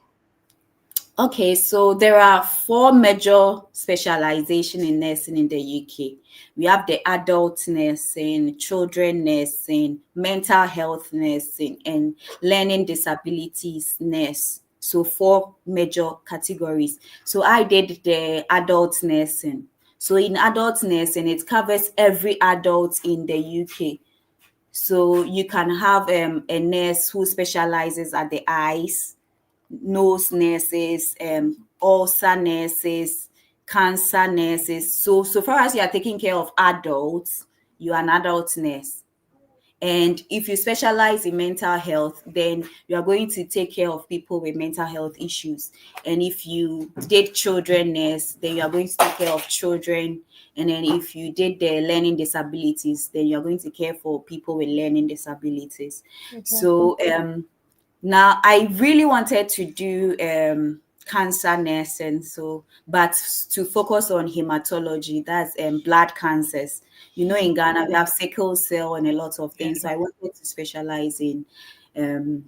Okay, so there are four major specialization in nursing in the UK. We have the adult nursing, children nursing, mental health nursing, and learning disabilities nurse. So four major categories. So I did the adult nursing. So in adult nursing, it covers every adult in the UK. So you can have a nurse who specializes at the eyes, nose nurses, ulcer nurses, cancer nurses. So far as you are taking care of adults, you are an adult nurse. And if you specialize in mental health, then you are going to take care of people with mental health issues. And if you did children nurse, then you are going to take care of children. And then if you did the learning disabilities, then you are going to care for people with learning disabilities. Okay. So now I really wanted to do cancer nursing, so but to focus on hematology, that's blood cancers. You know, in Ghana we have sickle cell and a lot of things. So I wanted to specialize in um,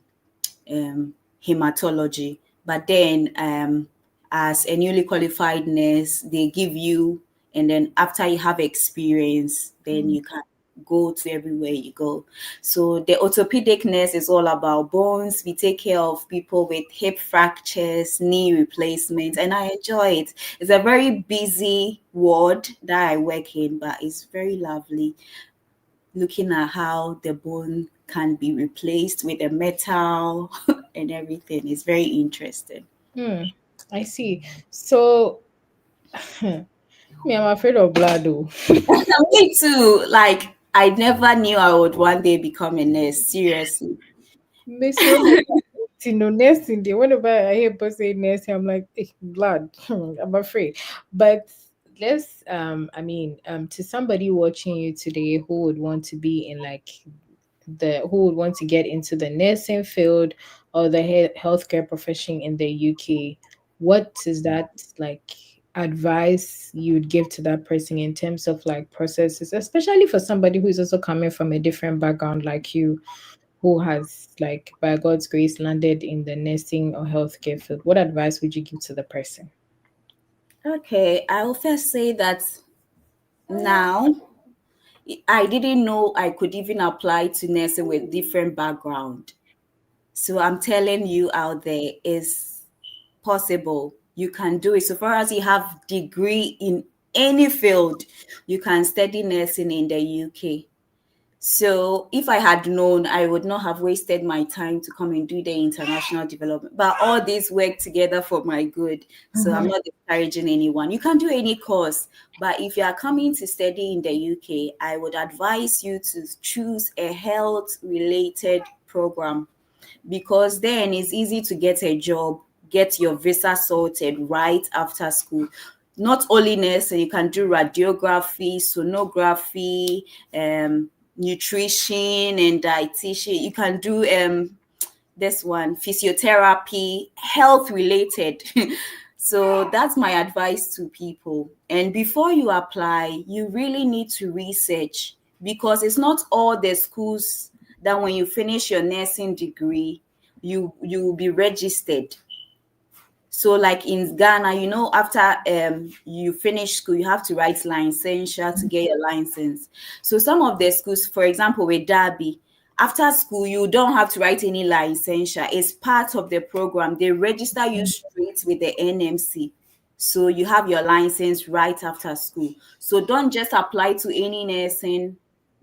hematology. But then as a newly qualified nurse, they give you, and then after you have experience, then you can go to everywhere you go. So the orthopedic nurse is all about bones. We take care of people with hip fractures, knee replacements, and I enjoy it. It's a very busy ward that I work in, but it's very lovely looking at how the bone can be replaced with a metal and everything. It's very interesting. I see. So me, I'm afraid of blood though. Me too. Like, I never knew I would one day become a nurse. Seriously. Me so you know, nursing day. Whenever I hear people say nursing, I'm like, blood. I'm afraid. But let's to somebody watching you today who would want to be in like who would want to get into the nursing field or the healthcare profession in the UK, what is that like advice you would give to that person in terms of like processes, especially for somebody who is also coming from a different background like you, who has like by God's grace landed in the nursing or healthcare field? What advice would you give to the person? Okay, I will first say that now I didn't know I could even apply to nursing with different background. So I'm telling you out there, is possible. You can do it. So far as you have degree in any field, you can study nursing in the UK. So if I had known, I would not have wasted my time to come and do the international development. But all these work together for my good. So I'm not discouraging anyone. You can do any course. But if you are coming to study in the UK, I would advise you to choose a health related program, because then it's easy to get a job, get your visa sorted right after school. Not only nursing, you can do radiography, sonography, nutrition and dietitian. You can do this one, physiotherapy, health related. So that's my advice to people. And before you apply, you really need to research, because it's not all the schools that when you finish your nursing degree, you will be registered. So like in Ghana, after you finish school, you have to write licensure to get your license. So some of the schools, for example, with Derby, after school, you don't have to write any licensure. It's part of the program. They register you straight with the NMC. So you have your license right after school. So don't just apply to any nursing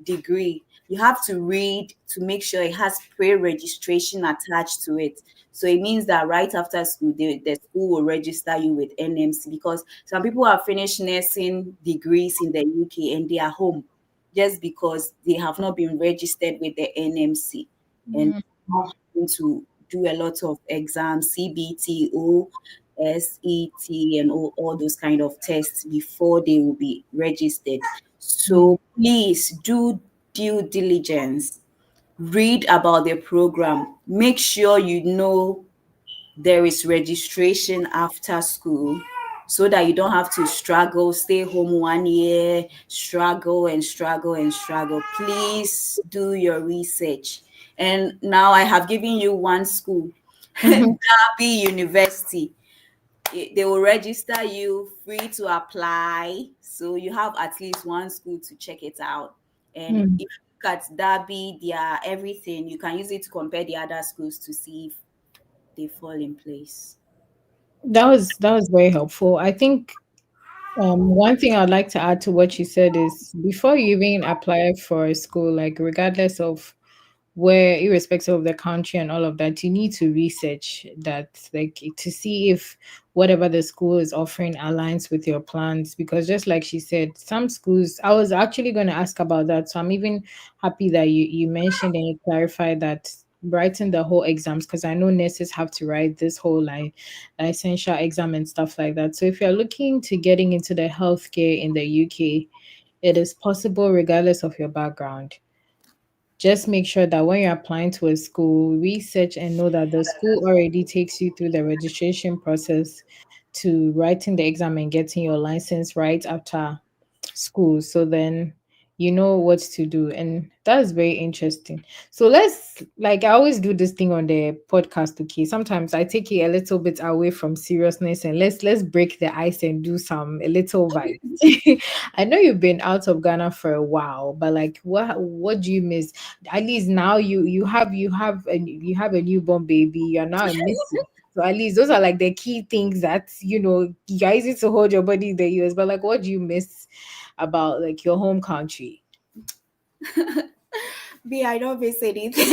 degree. You have to read to make sure it has pre-registration attached to it. So it means that right after school, the school will register you with NMC, because some people have finished nursing degrees in the UK and they are home just because they have not been registered with the NMC and not having to do a lot of exams, CBT, SET, and all those kind of tests before they will be registered. So please do due diligence. Read about the program. Make sure you know there is registration after school so that you don't have to struggle, stay home 1 year, struggle and struggle and struggle. Please do your research. And now I have given you one school, Derby University. They will register you, free to apply. So you have at least one school to check it out. And if you look at Derby, their everything, you can use it to compare the other schools to see if they fall in place. That was very helpful. I think one thing I'd like to add to what you said is before you even apply for a school, like regardless of where, irrespective of the country and all of that, you need to research that, like to see if whatever the school is offering aligns with your plans. Because just like she said, some schools, I was actually going to ask about that. So I'm even happy that you mentioned and you clarified that writing the whole exams, because I know nurses have to write this whole licensure exam and stuff like that. So if you're looking to getting into the healthcare in the UK, it is possible regardless of your background. Just make sure that when you're applying to a school, research and know that the school already takes you through the registration process to writing the exam and getting your license right after school. So then you know what to do. And that's very interesting. So let's, like, I always do this thing on the podcast, okay? Sometimes I take it a little bit away from seriousness and let's break the ice and do some a little vibe. I know you've been out of Ghana for a while, but like what do you miss? At least now you have a newborn baby, you're now a missing. So at least those are like the key things that you're easy to hold your body in the US. But like, what do you miss about like your home country? B, I don't miss anything.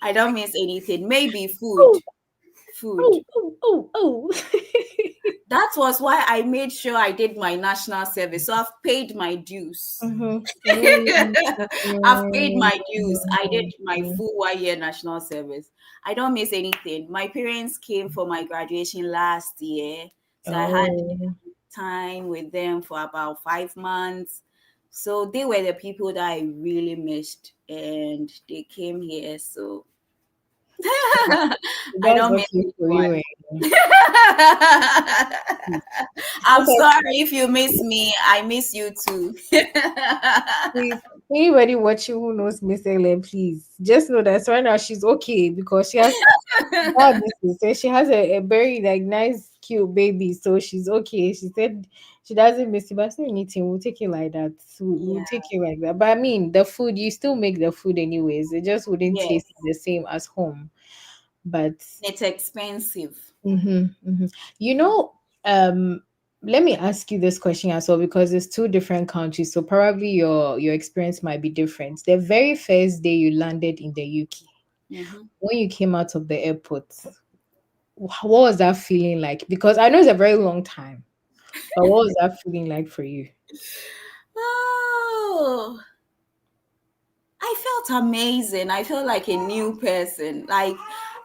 I don't miss anything. Maybe food. Oh, Food. oh. That was why I made sure I did my national service. So I've paid my dues. Mhm. I've paid my dues. I did my full 1 year national service. I don't miss anything. My parents came for my graduation last year. So I had Oh. time with them for about 5 months. So they were the people that I really missed. And they came here. So I That's don't miss okay for anyone. you. I'm Okay. sorry if you miss me. I miss you too. Please, anybody watching who knows Miss Ellen, please just know that right now she's okay because she has she has a very like nice cute baby, so she's okay. She said she doesn't miss it, but so anything we'll take it like that. We'll Yeah. take it like that. But I mean, the food, you still make the food anyways. It just wouldn't Yes. taste the same as home. But It's expensive. you know, let me ask you this question as well because it's two different countries, so probably your experience might be different. The very first day you landed in the UK, Mhm. when you came out of the airport, what was that feeling like? Because I know it's a very long time, but what was that feeling like for you? Oh, I felt amazing. I felt like a new person. Like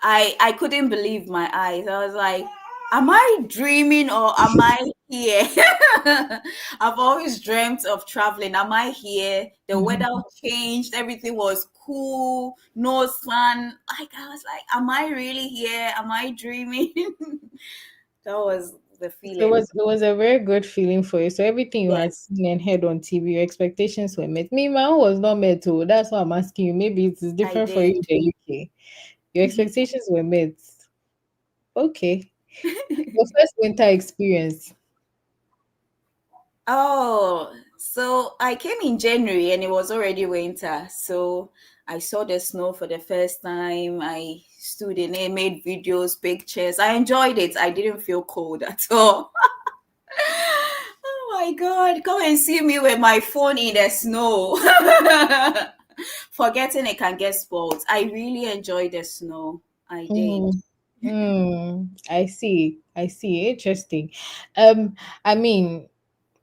I couldn't believe my eyes. I was like, am I dreaming or am I here? I've always dreamt of traveling. Am I here? The weather changed. Everything was cool. No sun. Like I was like, am I really here? Am I dreaming? That was the So feeling. it was a very good feeling for you. So everything you had Yes, seen and heard on TV, your expectations were met. Me, my own was not met too. That's why I'm asking you. Maybe it is I different for you did. in the UK. Your expectations were met. Okay. Your first winter experience. Oh, so I came in January and it was already winter. So I saw the snow for the first time. I stood in it, made videos, pictures. I enjoyed it. I didn't feel cold at all. Oh my God, come and see me with my phone in the snow. Forgetting it can get spoiled. I really enjoyed the snow. I did. Mm, I see. I see. Interesting. I mean,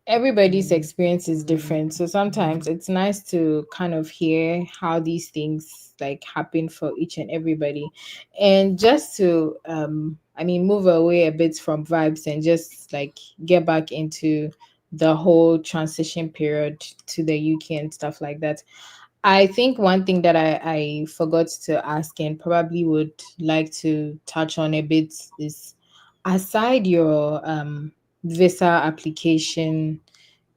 everybody's experience is different, so sometimes it's nice to kind of hear how these things like happen for each and everybody. And just to move away a bit from vibes and just like get back into the whole transition period to the UK and stuff like that. I think one thing that I forgot to ask and probably would like to touch on a bit is, aside your visa application,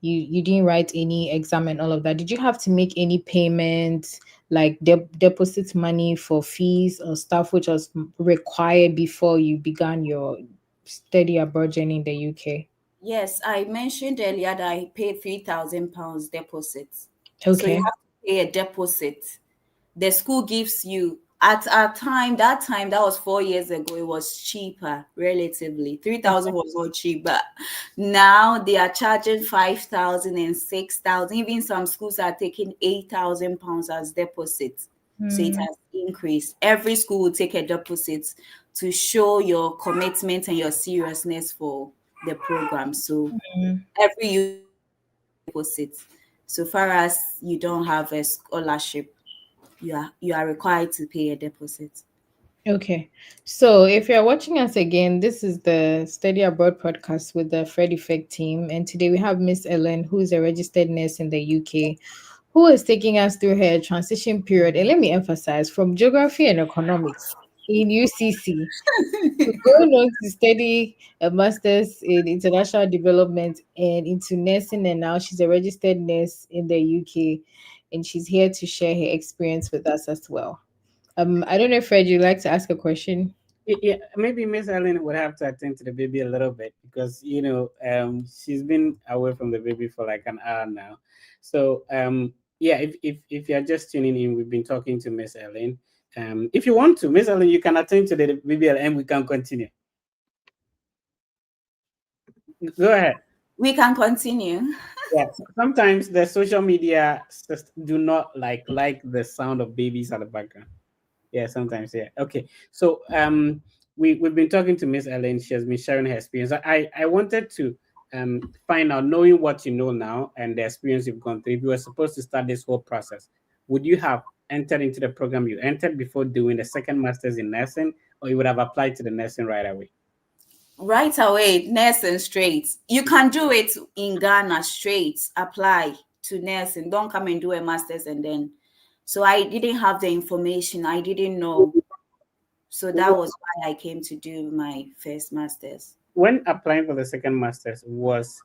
you didn't write any exam and all of that. Did you have to make any payments, like deposit money for fees or stuff which was required before you began your study abroad journey in the UK? Yes, I mentioned earlier that I paid £3,000 deposit. So you Okay. have to pay a deposit. The school gives you at our time, that was 4 years ago, it was cheaper relatively. 3,000 was not cheap, but now they are charging 5,000 and 6,000. Even some schools are taking £8,000 as deposit. So it Hmm. has increased. Every school will take a deposit to show your commitment and your seriousness for the program. So every year deposit. So far as you don't have a scholarship, you are required to pay a deposit. Okay. So if you're watching us again, this is the Study Abroad podcast with the Fred Effect team. And today we have Miss Ellen, who is a registered nurse in the UK, who is taking us through her transition period. And let me emphasize, from geography and economics in UCC, to going on to study a master's in international development and into nursing. And now she's a registered nurse in the UK. And she's here to share her experience with us as well. I don't know, Fred, you'd like to ask a question? Yeah, maybe Miss Ellen would have to attend to the baby a little bit because she's been away from the baby for like an hour now. So yeah, if you're just tuning in, we've been talking to Miss Ellen. If you want to, Miss Ellen, you can attend to the baby and we can continue. Go ahead. We can continue. Yes. Sometimes the social media do not like the sound of babies at the background. Yeah, sometimes. Yeah. Okay. So we've been talking to Miss Ellen. She has been sharing her experience. I wanted to find out, knowing what you know now and the experience you've gone through, if you were supposed to start this whole process, would you have entered into the program you entered before doing the second master's in nursing, or you would have applied to the nursing right away? Right away, nursing straight. You can do it in Ghana straight. Apply to nursing. Don't come and do a master's and then. So I didn't have the information. I didn't know. So that was why I came to do my first master's. When applying for the second master's, was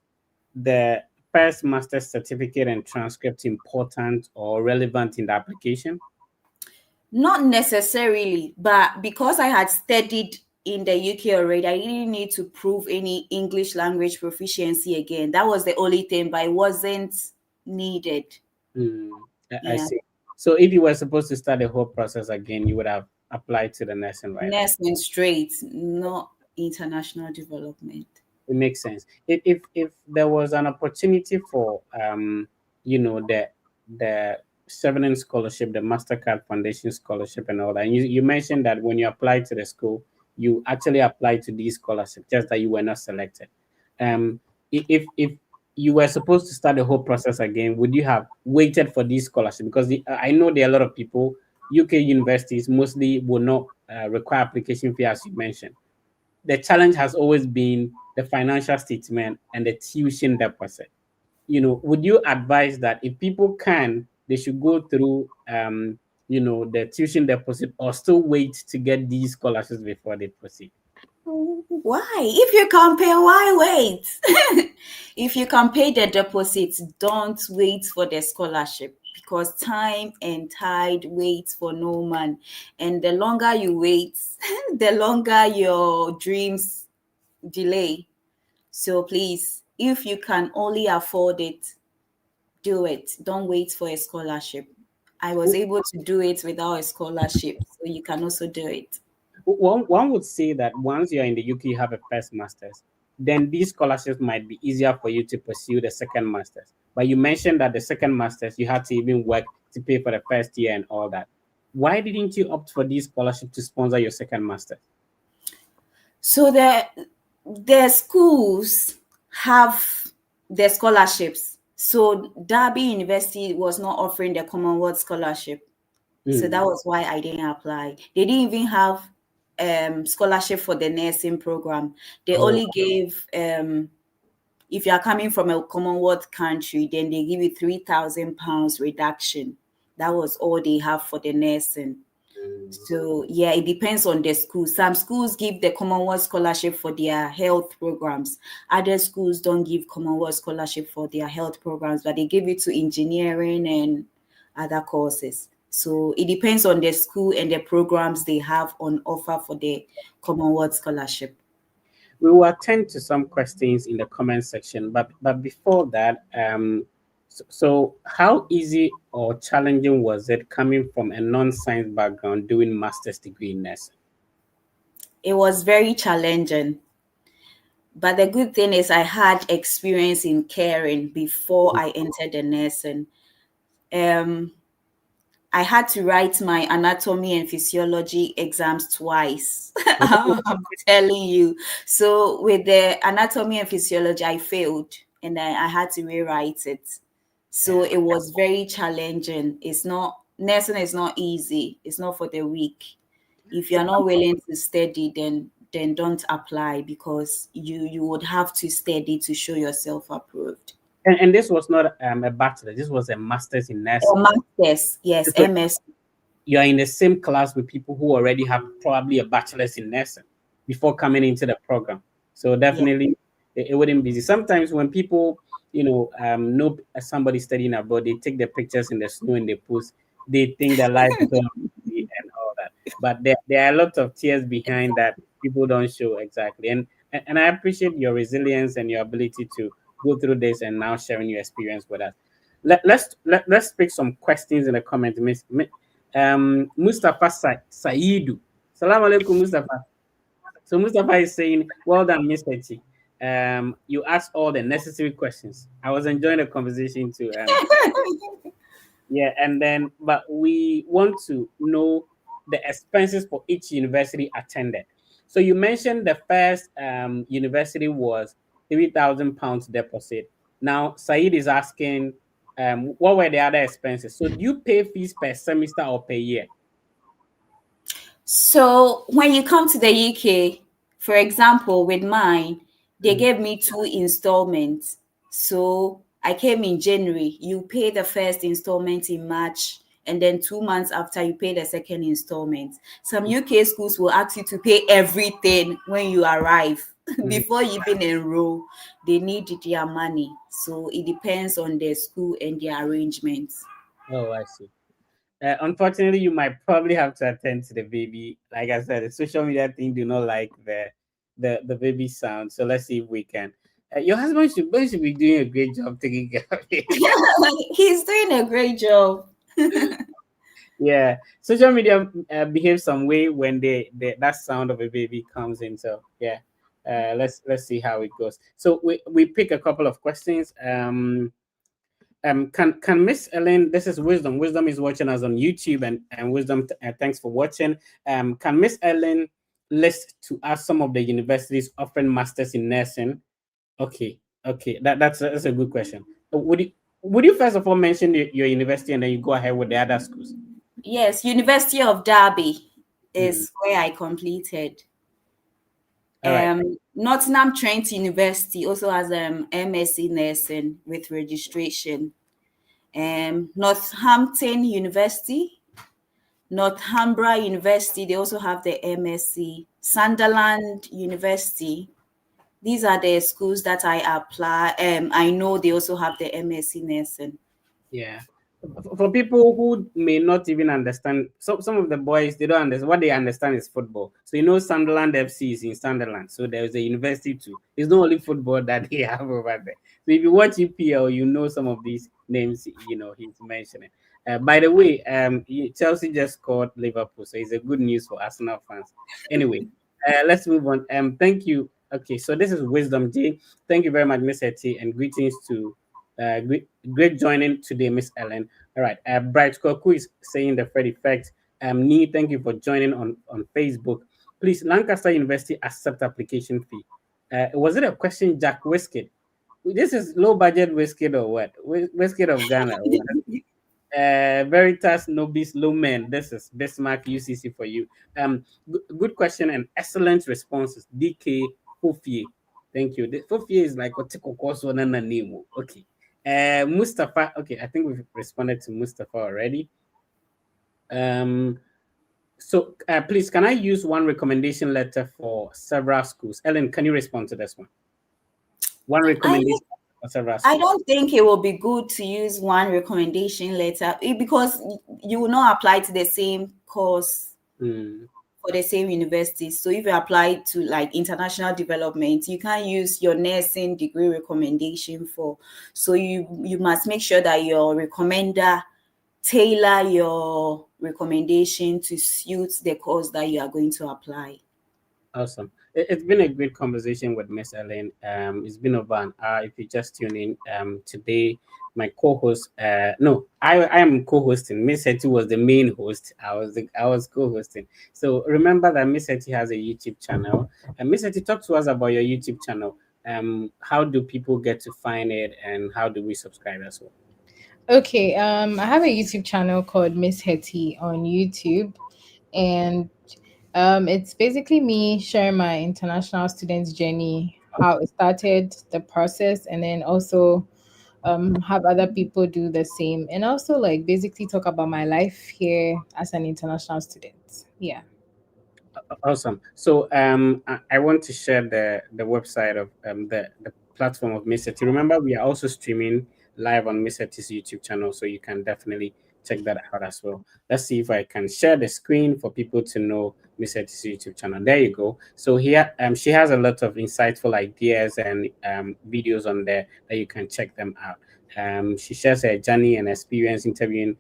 the first master's certificate and transcript important or relevant in the application? Not necessarily, but because I had studied in the UK already, I didn't need to prove any English language proficiency again. That was the only thing, but it wasn't needed. Hmm, I Yeah. see. So if you were supposed to start the whole process again, you would have applied to the nursing right away. Nursing straight, not international development. It makes sense. If there was an opportunity for the Seven Scholarship, the Mastercard Foundation Scholarship, and all that, and you mentioned that when you applied to the school, you actually applied to these scholarships, just that you were not selected. If you were supposed to start the whole process again, would you have waited for these scholarships? Because I know there are a lot of people, UK universities mostly will not require application fee, as you mentioned. The challenge has always been the financial statement and the tuition deposit. Would you advise that if people can, they should go through the tuition deposit, or still wait to get these scholarships before they proceed? Why? If you can pay, why wait? If you can pay the deposits, don't wait for the scholarship. because time and tide waits for no man. And the longer you wait, the longer your dreams delay. So please, if you can only afford it, do it. Don't wait for a scholarship. I was able to do it without a scholarship, so you can also do it. One would say that once you're in the UK, you have a first master's, then these scholarships might be easier for you to pursue the second master's. But you mentioned that the second master's, you had to even work to pay for the first year and all that. Why didn't you opt for these scholarships to sponsor your second master's? So the schools have the scholarships. So Derby University was not offering the Commonwealth scholarship. So that was why I didn't apply. They didn't even have scholarship for the nursing program. They only gave if you are coming from a Commonwealth country, then they give you £3,000 reduction. That was all they have for the nursing. So yeah, it depends on the school. Some schools give the Commonwealth scholarship for their health programs. Other schools don't give Commonwealth scholarship for their health programs, but they give it to engineering and other courses. So it depends on the school and the programs they have on offer for the Commonwealth scholarship. We will attend to some questions in the comment section, but before that, so how easy or challenging was it coming from a non-science background doing master's degree in nursing? It was very challenging. But the good thing is I had experience in caring before I entered the nursing. I had to write my anatomy and physiology exams twice. I'm telling you. So with the anatomy and physiology, I failed and then I had to rewrite it. So it was very challenging. Nursing is not easy. It's not for the weak. If you're not willing to study, then don't apply, because you would have to study to show yourself approved. And this was not a bachelor. This was a master's in nursing. A master's, yes, MS. You are in the same class with people who already have probably a bachelor's in nursing before coming into the program. So definitely, it wouldn't be easy. Sometimes when people, know somebody studying abroad, they take the pictures in the snow and they post. They think their life is so easy and all that. But there are a lot of tears behind that people don't show exactly. And I appreciate your resilience and your ability to go through this and now sharing your experience with us. Let's pick some questions in the comment. Mustafa Saidu. Salam alaikum, Mustafa. So Mustafa is saying, well done, Mr. Chi. You asked all the necessary questions. I was enjoying the conversation too. Yeah, and then, but we want to know the expenses for each university attended. So you mentioned the first university was £3,000 deposit. Now Said is asking, what were the other expenses? So do you pay fees per semester or per year? So when you come to the UK, for example, with mine, they gave me 2 installments. So I came in January. You pay the first installment in March, and then 2 months after you pay the second installment. Some UK schools will ask you to pay everything when you arrive. Before you even enroll. They need their money. So it depends on the school and their arrangements. Oh, I see. Unfortunately, you might probably have to attend to the baby. Like I said, the social media thing do not like the baby sound. So let's see if we can. Your husband should be doing a great job taking care of it. He's doing a great job. Yeah, social media behaves some way when that sound of a baby comes in. So yeah, let's see how it goes. So we pick a couple of questions. Can Miss Ellen? This is Wisdom. Wisdom is watching us on YouTube, and Wisdom. Thanks for watching. Can Miss Ellen list to us some of the universities offering masters in nursing? Okay, that's a good question. Would you first of all mention your university and then you go ahead with the other schools? Yes, University of Derby is where I completed. Right. Nottingham Trent University also has MSc nursing with registration. Northampton University, Northumbria University, they also have the MSc. Sunderland University, these are the schools that I apply. I know they also have the MSc nursing. Yeah. For people who may not even understand, some of the boys, they don't understand. What they understand is football. So Sunderland FC is in Sunderland, so there's a university too. It's not only football that they have over there. So if you watch EPL, you know some of these names. He's mentioning. By the way, Chelsea just scored Liverpool, so it's a good news for Arsenal fans. Anyway, let's move on. Thank you. Okay, so this is Wisdom J. Thank you very much, Miss Hetty, and greetings to great joining today, Miss Ellen. All right. Bright Koku is saying the Fred effect. Nee, thank you for joining on Facebook. Please, Lancaster University accept application fee. Was it a question, Jack Wiskid? This is low budget Wiskid or what? Wiskid of Ghana. Or what? Veritas Nobis Lumen. This is Bismarck UCC for you. Good question and excellent responses. DK Fofie. Thank you. Fofie is like what name. Okay. Mustafa. Okay, I think we've responded to Mustafa already. So please, can I use one recommendation letter for several schools? Ellen, can you respond to this one? One recommendation for several schools. I don't think it will be good to use one recommendation letter because you will not apply to the same course for the same university. So if you apply to like international development, you can't use your nursing degree recommendation for. So you must make sure that your recommender tailor your recommendation to suit the course that you are going to apply. Awesome. It's been a great conversation with Miss Ellen. It's been over an hour. If you just tune in, today my co-host, I am co-hosting. Miss Hetty was the main host. I was co-hosting. So remember that Miss Hetty has a YouTube channel. And Miss Hetty, talk to us about your YouTube channel. How do people get to find it, and how do we subscribe as well? Okay, I have a YouTube channel called Miss Hetty on YouTube, and it's basically me sharing my international students journey, how it started, the process, and then also have other people do the same, and also like basically talk about my life here as an international student. Yeah. Awesome. So I want to share the website of the platform of Miss Hetty. Remember, we are also streaming live on Miss Hetty's YouTube channel, so you can definitely check that out as well. Let's see if I can share the screen for people to know Miss Hetty's YouTube channel. There you go. So here, she has a lot of insightful ideas and videos on there that you can check them out. She shares her journey and experience interviewing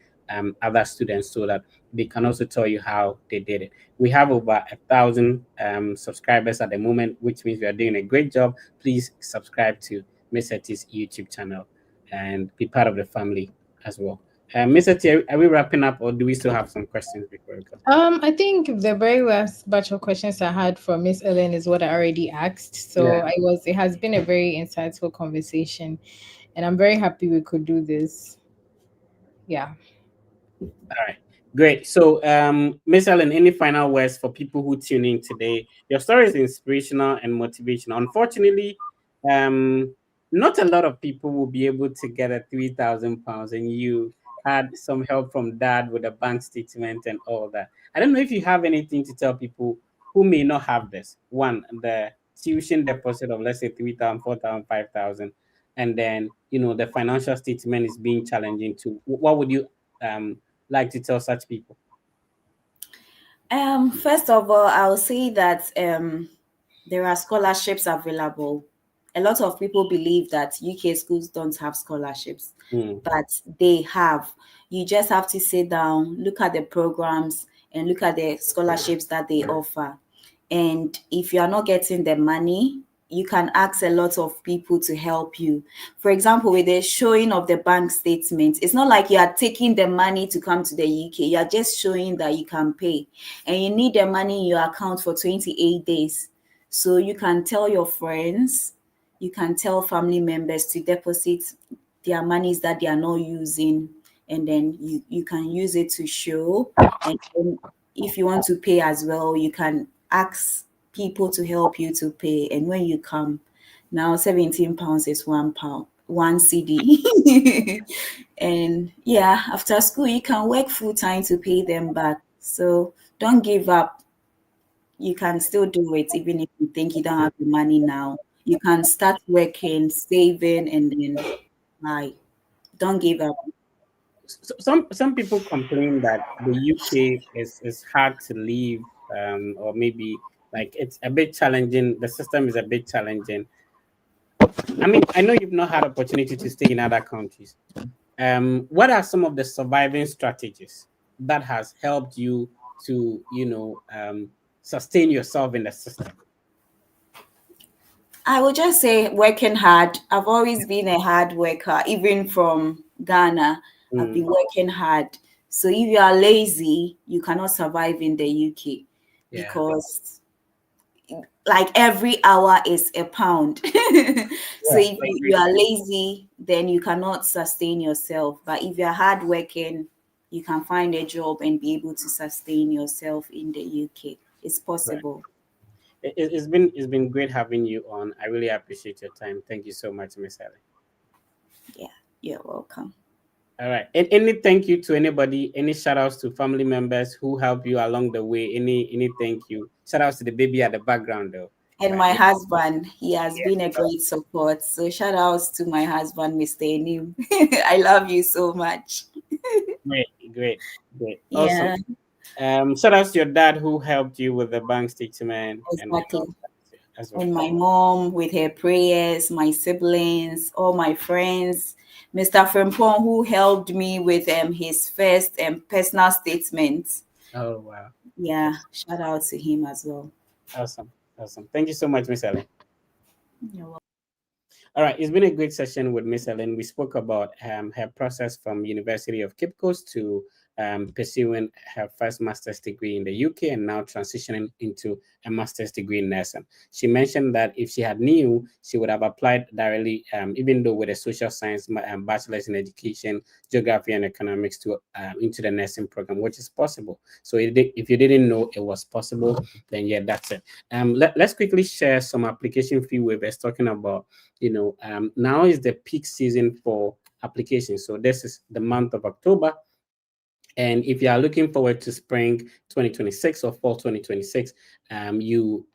other students so that they can also tell you how they did it. We have over 1,000 subscribers at the moment, which means we are doing a great job. Please subscribe to Miss Hetty's YouTube channel and be part of the family as well. Miss Hetty, are we wrapping up, or do we still have some questions before we go? I think the very last batch of questions I had for Miss Ellen is what I already asked. So Yeah. it has been a very insightful conversation, and I'm very happy we could do this. Yeah. All right. Great. So, Miss Ellen, any final words for people who tune in today? Your story is inspirational and motivational. Unfortunately, not a lot of people will be able to get a £3,000, and you had some help from Dad with a bank statement and all that. I don't know if you have anything to tell people who may not have this. One, the tuition deposit of let's say 3,000, 4,000, 5,000, and then the financial statement is being challenging too. What would you like to tell such people? First of all, I'll say that there are scholarships available. A lot of people believe that UK schools don't have scholarships, but they have. You just have to sit down, look at the programs, and look at the scholarships that they offer. And if you are not getting the money, you can ask a lot of people to help you. For example, with the showing of the bank statement, it's not like you are taking the money to come to the UK. You are just showing that you can pay, and you need the money in your account for 28 days. So you can tell your friends, you can tell family members to deposit their monies that they are not using, and then you can use it to show. And then if you want to pay as well, you can ask people to help you to pay. And when you come, now £17 is £1, one CD. And yeah, after school you can work full time to pay them back. So don't give up. You can still do it even if you think you don't have the money now. You can start working, saving, and then buy. Don't give up. some people complain that the UK is hard to leave, or maybe like it's a bit challenging. The system is a bit challenging. I mean, I know you've not had opportunity to stay in other countries. What are some of the surviving strategies that has helped you to, sustain yourself in the system? I would just say working hard. I've always been a hard worker, even from Ghana. I've been working hard. So if you are lazy, you cannot survive in the UK Yeah. because like every hour is a pound. So if you are lazy, then you cannot sustain yourself. But if you're hardworking, you can find a job and be able to sustain yourself in the UK. It's possible. It's been great having you on. I really appreciate your time. Thank you so much, Miss Ellie. Yeah, you're welcome. All right. And any thank you to anybody, any shout outs to family members who help you along the way, any thank you. Shout outs to the baby at the background though. And my husband, he has been a Yeah. great support. So shout outs to my husband, Mr. Enim. I love you so much. Great. Yeah, Awesome. Shout outs to your dad who helped you with the bank statement and exactly. as well. And my mom with her prayers, my siblings, all my friends. Mr. Frempong, who helped me with his first personal statement. Oh wow. Yeah, shout out to him as well. Awesome. Thank you so much, Miss Ellen. You're welcome. All right, it's been a great session with Miss Ellen. We spoke about her process from University of Cape Coast to pursuing her first master's degree in the UK and now transitioning into a master's degree in nursing. She mentioned that if she had knew, she would have applied directly, even though with a social science bachelor's in education, geography, and economics to into the nursing program, which is possible. So if you didn't know it was possible, then yeah, that's it. Let's quickly share some application fee waivers talking about, now is the peak season for applications. So this is the month of October. And if you are looking forward to spring 2026 or fall 2026,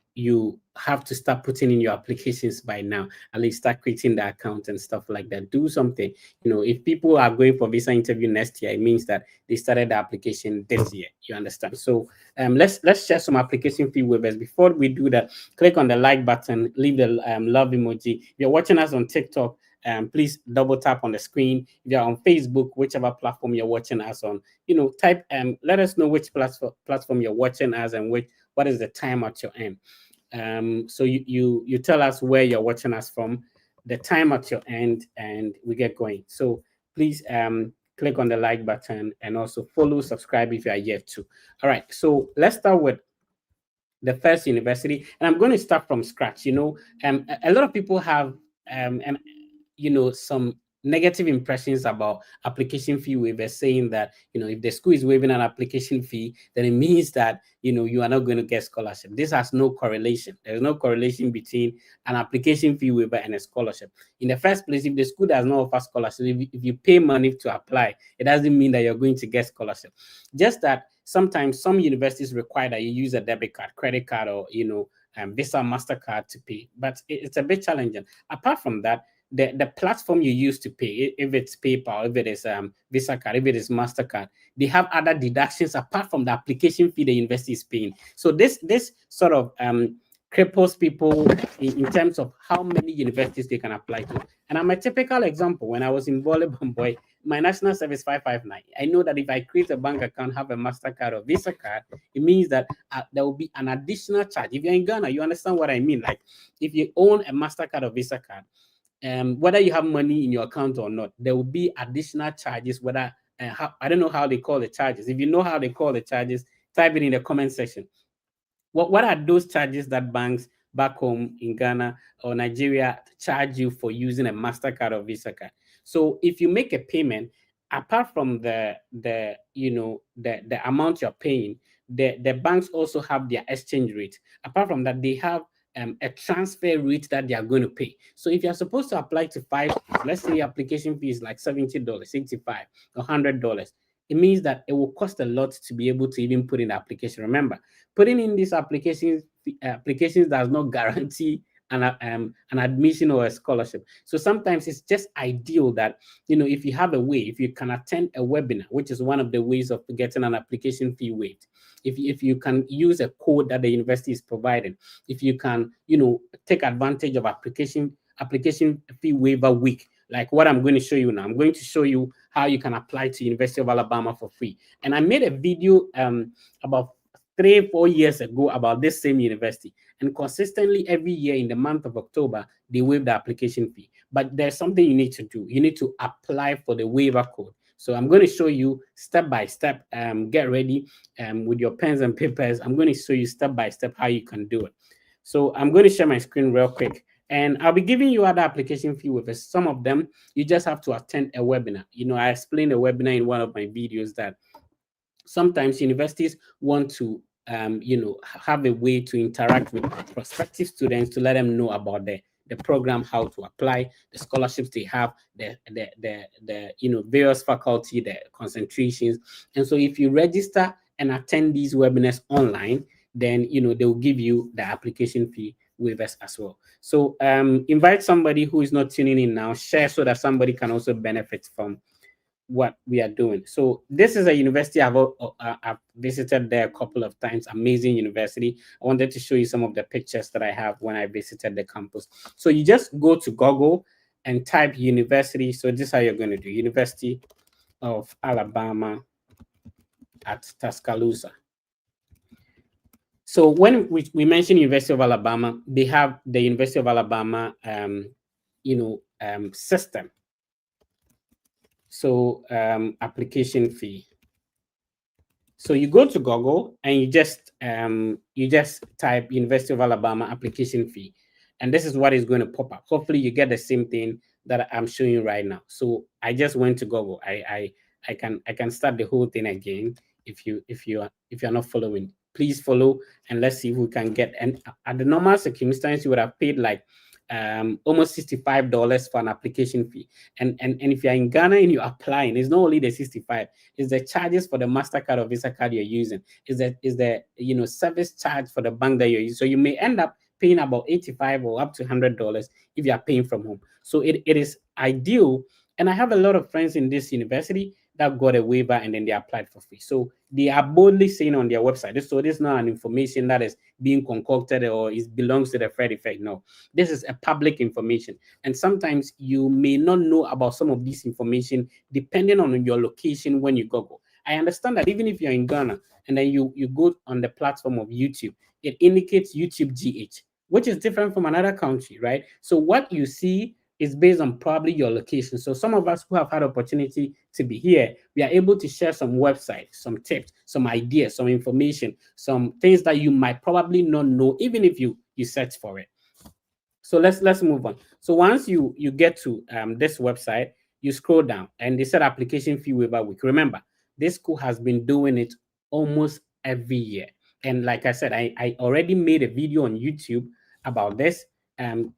you have to start putting in your applications by now. At least start creating the account and stuff like that. Do something. If people are going for visa interview next year, it means that they started the application this year. You understand? So let's share some application fee waivers. Before we do that, click on the like button, leave the love emoji. If you're watching us on TikTok, please double tap on the screen. If you're on Facebook, whichever platform you're watching us on, type let us know which platform you're watching us and what is the time at your end. So you tell us where you're watching us from, the time at your end, and we get going. So please click on the like button and also follow, subscribe if you are yet to. All right, so let's start with the first university, and I'm going to start from scratch. A lot of people have and some negative impressions about application fee waivers, saying that if the school is waiving an application fee, then it means that you are not going to get scholarship. This has no correlation. There's no correlation between an application fee waiver and a scholarship. In the first place, if the school does not offer scholarship, if you pay money to apply, it doesn't mean that you're going to get scholarship. Just that sometimes some universities require that you use a debit card, credit card, or Visa, MasterCard to pay, but it's a bit challenging. Apart from that, the platform you use to pay, if it's PayPal, if it is Visa card, if it is MasterCard, they have other deductions apart from the application fee the university is paying. So this sort of cripples people in terms of how many universities they can apply to. And I'm a typical example. When I was in Volleyball Boy, my national service 559, I know that if I create a bank account, have a MasterCard or Visa card, it means that there will be an additional charge. If you're in Ghana, you understand what I mean. Like if you own a MasterCard or Visa card, whether you have money in your account or not, there will be additional charges. Whether I don't know how they call the charges. If you know how they call the charges, type it in the comment section. What are those charges that banks back home in Ghana or Nigeria charge you for using a MasterCard or Visa card? So if you make a payment, apart from the amount you're paying, the banks also have their exchange rate. Apart from that, they have a transfer rate that they are going to pay. So if you're supposed to apply to five, let's say your application fee is like $70, $65, or $100, it means that it will cost a lot to be able to even put in the application. Remember, putting in these applications does not guarantee an admission or a scholarship. So sometimes it's just ideal that, if you have a way, if you can attend a webinar, which is one of the ways of getting an application fee waived. If you can use a code that the university is providing, if you can, take advantage of application fee waiver week, like what I'm going to show you now. I'm going to show you how you can apply to University of Alabama for free. And I made a video about 3-4 years ago about this same university, and consistently every year in the month of October they waive the application fee. But there's something you need to do. You need to apply for the waiver code. So I'm going to show you step by step. Get ready with your pens and papers. I'm going to show you step by step how you can do it. So I'm going to share my screen real quick, and I'll be giving you other application fee waivers. Some of them you just have to attend a webinar. I explained a webinar in one of my videos that sometimes universities want to have a way to interact with prospective students to let them know about the program, how to apply, the scholarships they have, the various faculty, the concentrations. And so if you register and attend these webinars online, then they will give you the application fee waivers as well. So invite somebody who is not tuning in now, share so that somebody can also benefit from what we are doing. So this is a university I've visited there a couple of times. Amazing university. I wanted to show you some of the pictures that I have when I visited the campus. So you just go to Google and type university. So this is how you're going to do: University of Alabama at Tuscaloosa. So when we mention University of Alabama, they have the University of Alabama system. So application fee. So you go to Google and you just type University of Alabama application fee, and this is what is going to pop up. Hopefully you get the same thing that I'm showing you right now. So I just went to Google. I can start the whole thing again if you're not following. Please follow, and let's see if we can get. And at the normal circumstance, you would have paid like almost $65 for an application fee. And if you're in Ghana and you're applying, it's not only the 65, it's the charges for the MasterCard or Visa card you're using. Is the service charge for the bank that you're using. So you may end up paying about $85 or up to $100 if you are paying from home. So it is ideal. And I have a lot of friends in this university that got a waiver and then they applied for free. So they are boldly saying on their website, so this is not an information that is being concocted or it belongs to the Fred effect. No, this is a public information. And sometimes you may not know about some of this information depending on your location when you Google. I understand that even if you're in Ghana and then you go on the platform of YouTube, it indicates YouTube GH, which is different from another country, right? So what you see is based on probably your location. So some of us who have had opportunity to be here, we are able to share some websites, some tips, some ideas, some information, some things that you might probably not know, even if you search for it. So let's move on. So once you get to this website, you scroll down and they said application fee waiver week. Remember, this school has been doing it almost every year. And like I said, I already made a video on YouTube about this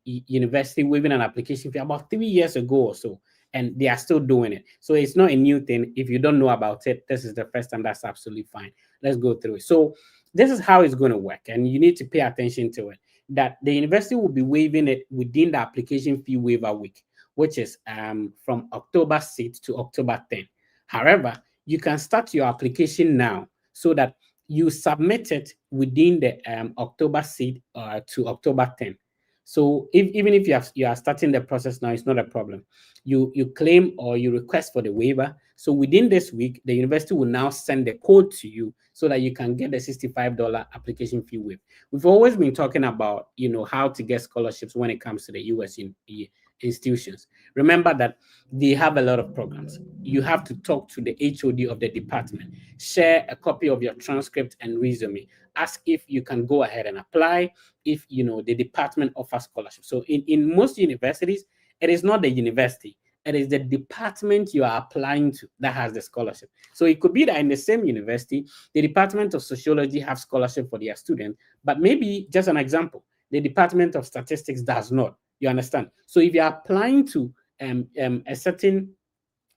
university waiving an application fee about 3 years ago or so, and they are still doing it. So it's not a new thing. If you don't know about it, this is the first time. That's absolutely fine. Let's go through it. So this is how it's going to work, and you need to pay attention to it. That the university will be waiving it within the application fee waiver week, which is from October 6th to October 10th. However, you can start your application now so that you submit it within the October 6th to October 10th. So even if you are starting the process now, it's not a problem. You claim or you request for the waiver. So within this week, the university will now send the code to you so that you can get the $65 application fee waived. We've always been talking about how to get scholarships when it comes to the US institutions. Remember that they have a lot of programs. You have to talk to the HOD of the department, share a copy of your transcript and resume, ask if you can go ahead and apply, if the department offers scholarships. So in most universities, it is not the university, it is the department you are applying to that has the scholarship. So it could be that in the same university, the Department of Sociology have scholarship for their students, but maybe, just an example, the Department of Statistics does not. You understand? So if you're applying to a certain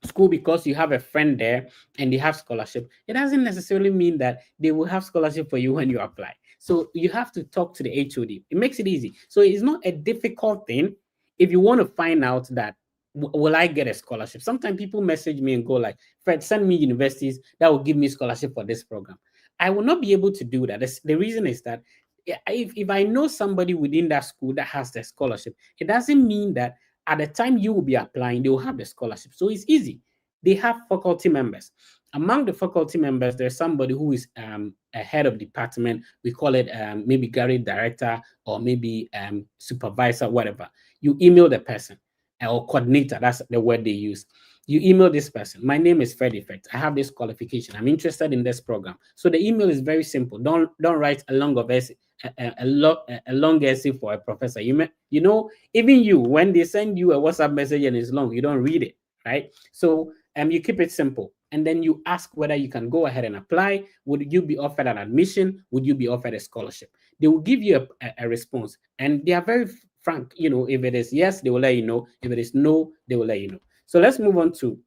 school because you have a friend there and they have scholarship, it doesn't necessarily mean that they will have scholarship for you when you apply. So you have to talk to the HOD. It makes it easy. So it's not a difficult thing if you want to find out that will I get a scholarship. Sometimes people message me and go like, Fred, send me universities that will give me scholarship for this program. I will not be able to do that. The reason is that if I know somebody within that school that has the scholarship, it doesn't mean that at the time you will be applying, they will have the scholarship. So it's easy. They have faculty members. Among the faculty members, there's somebody who is a head of department. We call it maybe Gary director or maybe supervisor, whatever. You email the person or coordinator. That's the word they use. You email this person. My name is Fred Effect. I have this qualification. I'm interested in this program. So the email is very simple. Don't write a long essay, a long essay for a professor. You know, even you, when they send you a WhatsApp message and it's long, you don't read it, right? So you keep it simple. And then you ask whether you can go ahead and apply. Would you be offered an admission? Would you be offered a scholarship? They will give you a response. And they are very frank. You know, if it is yes, they will let you know. If it is no, they will let you know. So let's move on to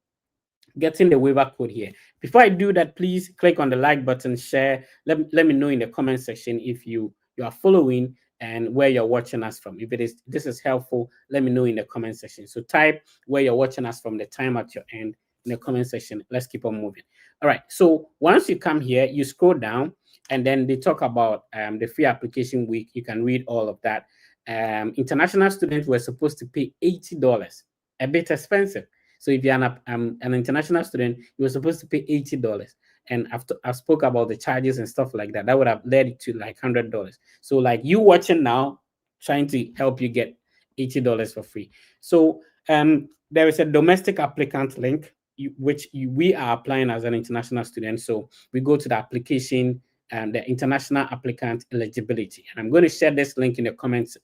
getting the waiver code here. Before I do that, please click on the like button, share. Let me know in the comment section if you are following and where you're watching us from. If this is helpful, let me know in the comment section. So type where you're watching us from, the time at your end in the comment section. Let's keep on moving. All right. So once you come here, you scroll down and then they talk about the free application week. You can read all of that. International students were supposed to pay $80, a bit expensive. So if you're an international student, you were supposed to pay $80. And after I spoke about the charges and stuff like that, that would have led to like $100. So like you watching now, trying to help you get $80 for free. So there is a domestic applicant link, which we are applying as an international student. So we go to the application and the international applicant eligibility. And I'm going to share this link in the comments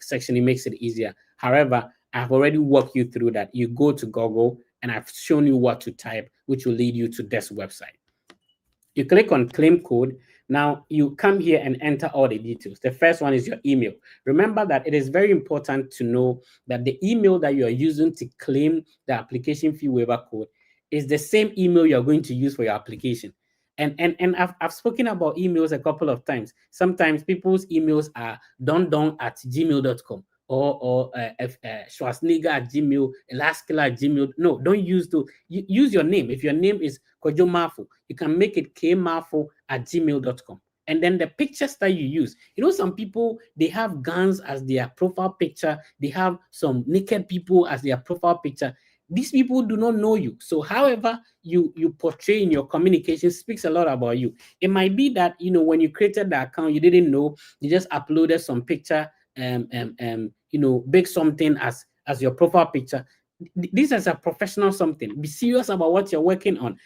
section. It makes it easier. However, I've already walked you through that. You go to Google and I've shown you what to type, which will lead you to this website. You click on claim code. Now you come here and enter all the details. The first one is your email. Remember that it is very important to know that the email that you are using to claim the application fee waiver code is the same email you're going to use for your application. And I've spoken about emails a couple of times. Sometimes people's emails are dondon@gmail.com or Schwarzenegger at Gmail, Elaskila at Gmail. No, don't use those. Use your name. If your name is Kojo Mafu, you can make it kmafu@gmail.com. And then the pictures that you use. You know, some people, they have guns as their profile picture. They have some naked people as their profile picture. These people do not know you. So however you portray in your communication speaks a lot about you. It might be that, you know, when you created the account, you didn't know, you just uploaded some picture, big something as your profile picture. This is a professional something. Be serious about what you're working on.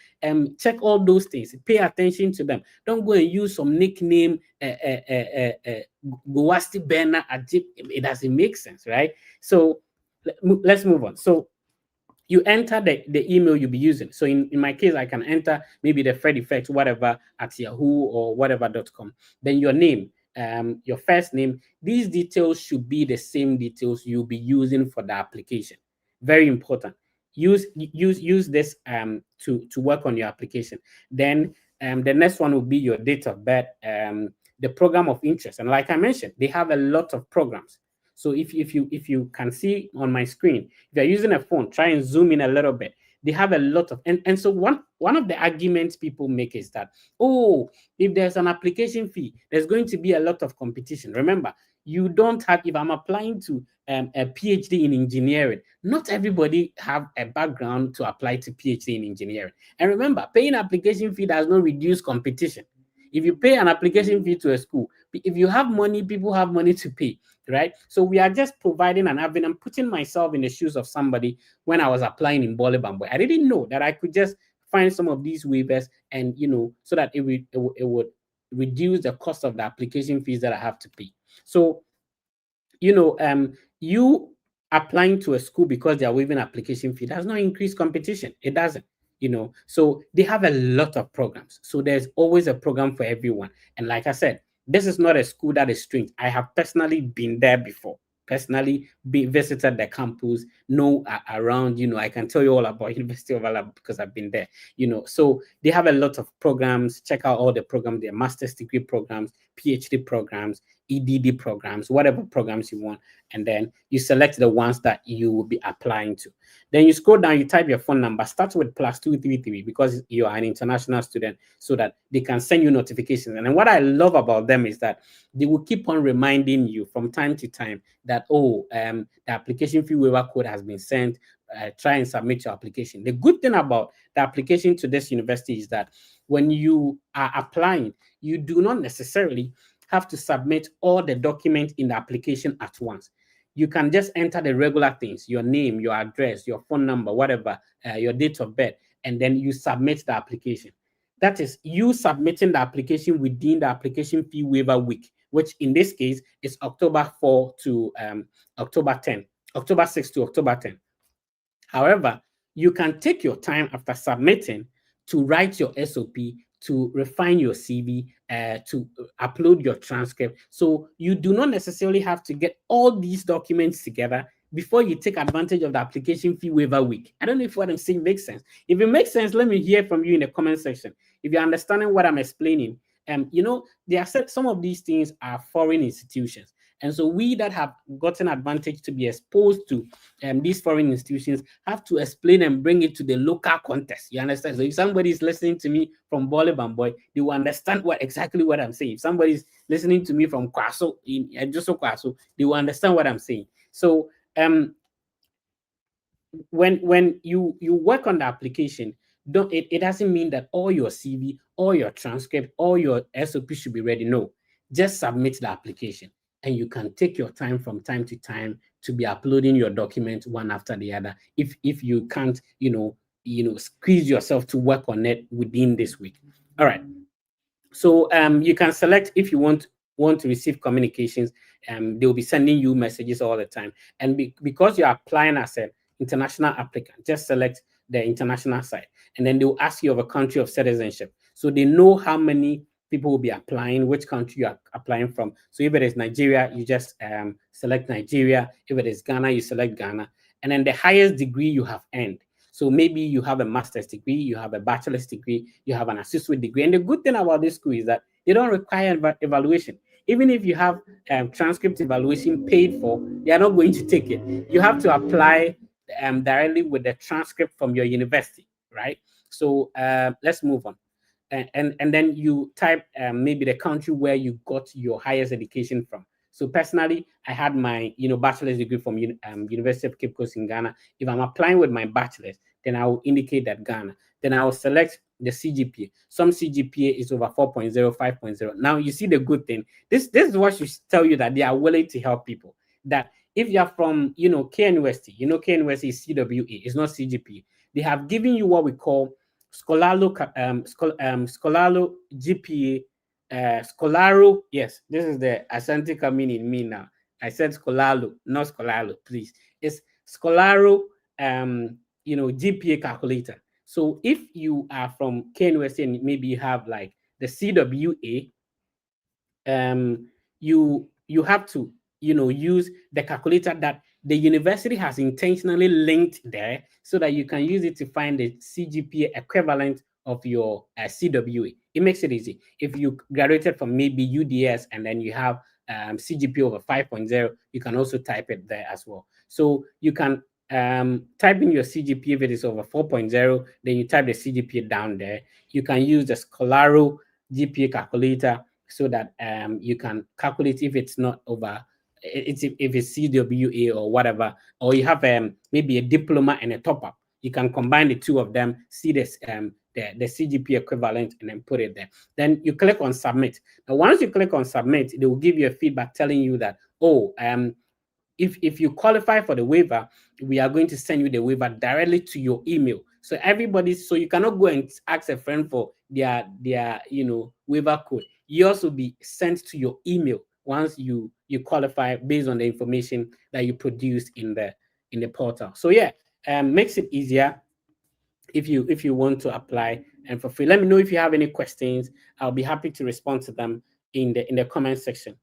Check all those things. Pay attention to them. Don't go and use some nickname, Gowasti Bena. It doesn't make sense, right? So let's move on. So you enter the email you'll be using. So in my case, I can enter maybe the Fred Effect, whatever, at Yahoo or whatever.com. Then your name, your first name. These details should be the same details you'll be using for the application. Very important. Use this to work on your application. Then the next one will be your date of birth, the program of interest. And like I mentioned, they have a lot of programs. So if you can see on my screen, if you're using a phone, try and zoom in a little bit. They have a lot of, and so one of the arguments people make is that, oh, if there's an application fee, there's going to be a lot of competition. Remember, you don't have, if I'm applying to a PhD in engineering, not everybody have a background to apply to PhD in engineering. And remember, paying application fee does not reduce competition. If you pay an application fee to a school, if you have money, people have money to pay, right? So we are just providing an avenue. I'm putting myself in the shoes of somebody when I was applying in Bole Bamboi. I didn't know that I could just find some of these waivers and, so that it would reduce the cost of the application fees that I have to pay. So, you applying to a school because they are waiving application fee does not increase competition. It doesn't. So they have a lot of programs. So there's always a program for everyone. And like I said, this is not a school that is strange. I have personally been there before. personally visited the campus, know around, I can tell you all about University of Alabama because I've been there, So they have a lot of programs. Check out all the programs, their master's degree programs, PhD programs, EDD programs, whatever programs you want. And then you select the ones that you will be applying to. Then you scroll down, you type your phone number, start with +233 because you are an international student, so that they can send you notifications. And then what I love about them is that they will keep on reminding you from time to time that, the application fee waiver code has been sent. Try and submit your application. The good thing about the application to this university is that when you are applying, you do not necessarily have to submit all the documents in the application at once. You can just enter the regular things, your name, your address, your phone number, whatever, your date of birth, and then you submit the application. That is you submitting the application within the application fee waiver week, which in this case is October 4 to October 10, October 6 to October 10. However, you can take your time after submitting to write your SOP, to refine your CV, to upload your transcript. So you do not necessarily have to get all these documents together before you take advantage of the application fee waiver week. I don't know if what I'm saying makes sense. If it makes sense, let me hear from you in the comment section. If you're understanding what I'm explaining, there are some of these things are foreign institutions. And so we that have gotten advantage to be exposed to these foreign institutions have to explain and bring it to the local context. You understand? So if somebody is listening to me from Bole Bamboy, they will understand exactly what I'm saying. If somebody is listening to me from Kwaso, in Joso Kwaso, they will understand what I'm saying. So when you work on the application, it doesn't mean that all your CV, all your transcript, all your SOP should be ready. No, just submit the application. And you can take your time from time to time to be uploading your document one after the other. If you can't, squeeze yourself to work on it within this week. All right. So you can select if you want to receive communications. They will be sending you messages all the time. And because you're applying as an international applicant, just select the international side. And then they will ask you of a country of citizenship. So they know how many people will be applying, which country you are applying from. So if it is Nigeria, you just select Nigeria. If it is Ghana, you select Ghana. And then the highest degree you have earned. So maybe you have a master's degree, you have a bachelor's degree, you have an associate degree. And the good thing about this school is that they don't require evaluation. Even if you have transcript evaluation paid for, they are not going to take it. You have to apply directly with the transcript from your university, right? So let's move on. And then you type maybe the country where you got your highest education from. So personally, I had my bachelor's degree from University of Cape Coast in Ghana. If I'm applying with my bachelor's, then I will indicate that Ghana. Then I will select the CGPA. Some CGPA is over 4.0, 5.0. Now you see the good thing. This is what should tell you that they are willing to help people. That if you're from KNUST, KNUST is CWA, it's not CGPA. They have given you what we call Scholaro GPA. Scholaro, yes, this is the Ashanti coming in me now. I said Scholaro, not Scholaro, please. It's Scholaro, GPA calculator. So if you are from KNUST and maybe you have like the CWA, you have to use the calculator that the university has intentionally linked there, so that you can use it to find the CGPA equivalent of your CWA. It makes it easy. If you graduated from maybe UDS and then you have CGPA over 5.0, you can also type it there as well. So you can type in your CGPA if it is over 4.0, then you type the CGPA down there. You can use the Scholaro GPA calculator so that you can calculate if it's not over, if it's CWA or whatever, or you have maybe a diploma and a top-up. You can combine the two of them, see this the CGPA equivalent, and then put it there. Then you click on submit. Now, once you click on submit, they will give you a feedback telling you that, if you qualify for the waiver, we are going to send you the waiver directly to your email. So so you cannot go and ask a friend for their waiver code. Yours will be sent to your email once you qualify based on the information that you produced in the portal. So yeah, makes it easier if you want to apply and for free. Let me know if you have any questions. I'll be happy to respond to them in the comment section.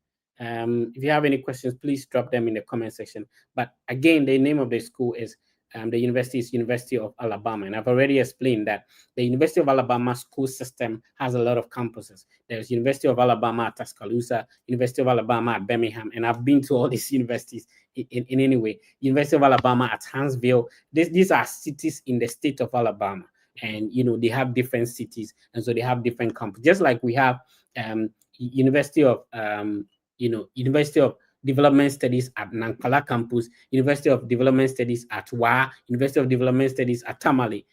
If you have any questions, please drop them in the comment section. But again, the name of the school is the university is University of Alabama, and I've already explained that the University of Alabama school system has a lot of campuses. There's University of Alabama at Tuscaloosa, University of Alabama at Birmingham, and I've been to all these universities in any way. University of Alabama at Huntsville. These are cities in the state of Alabama, and they have different cities, and so they have different campuses. Just like we have University of University of Development Studies at Nankala campus, University of Development Studies at Wa, University of Development Studies at Tamale,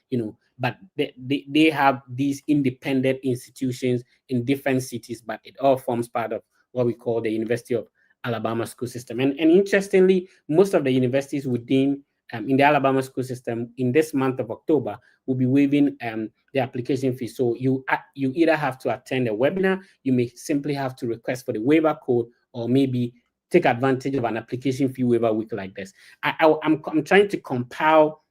but they have these independent institutions in different cities, but it all forms part of what we call the University of Alabama school system. And interestingly, most of the universities within in the Alabama school system in this month of October will be waiving the application fee. So you either have to attend a webinar, you may simply have to request for the waiver code, or maybe take advantage of an application fee waiver week like this. I'm trying to compile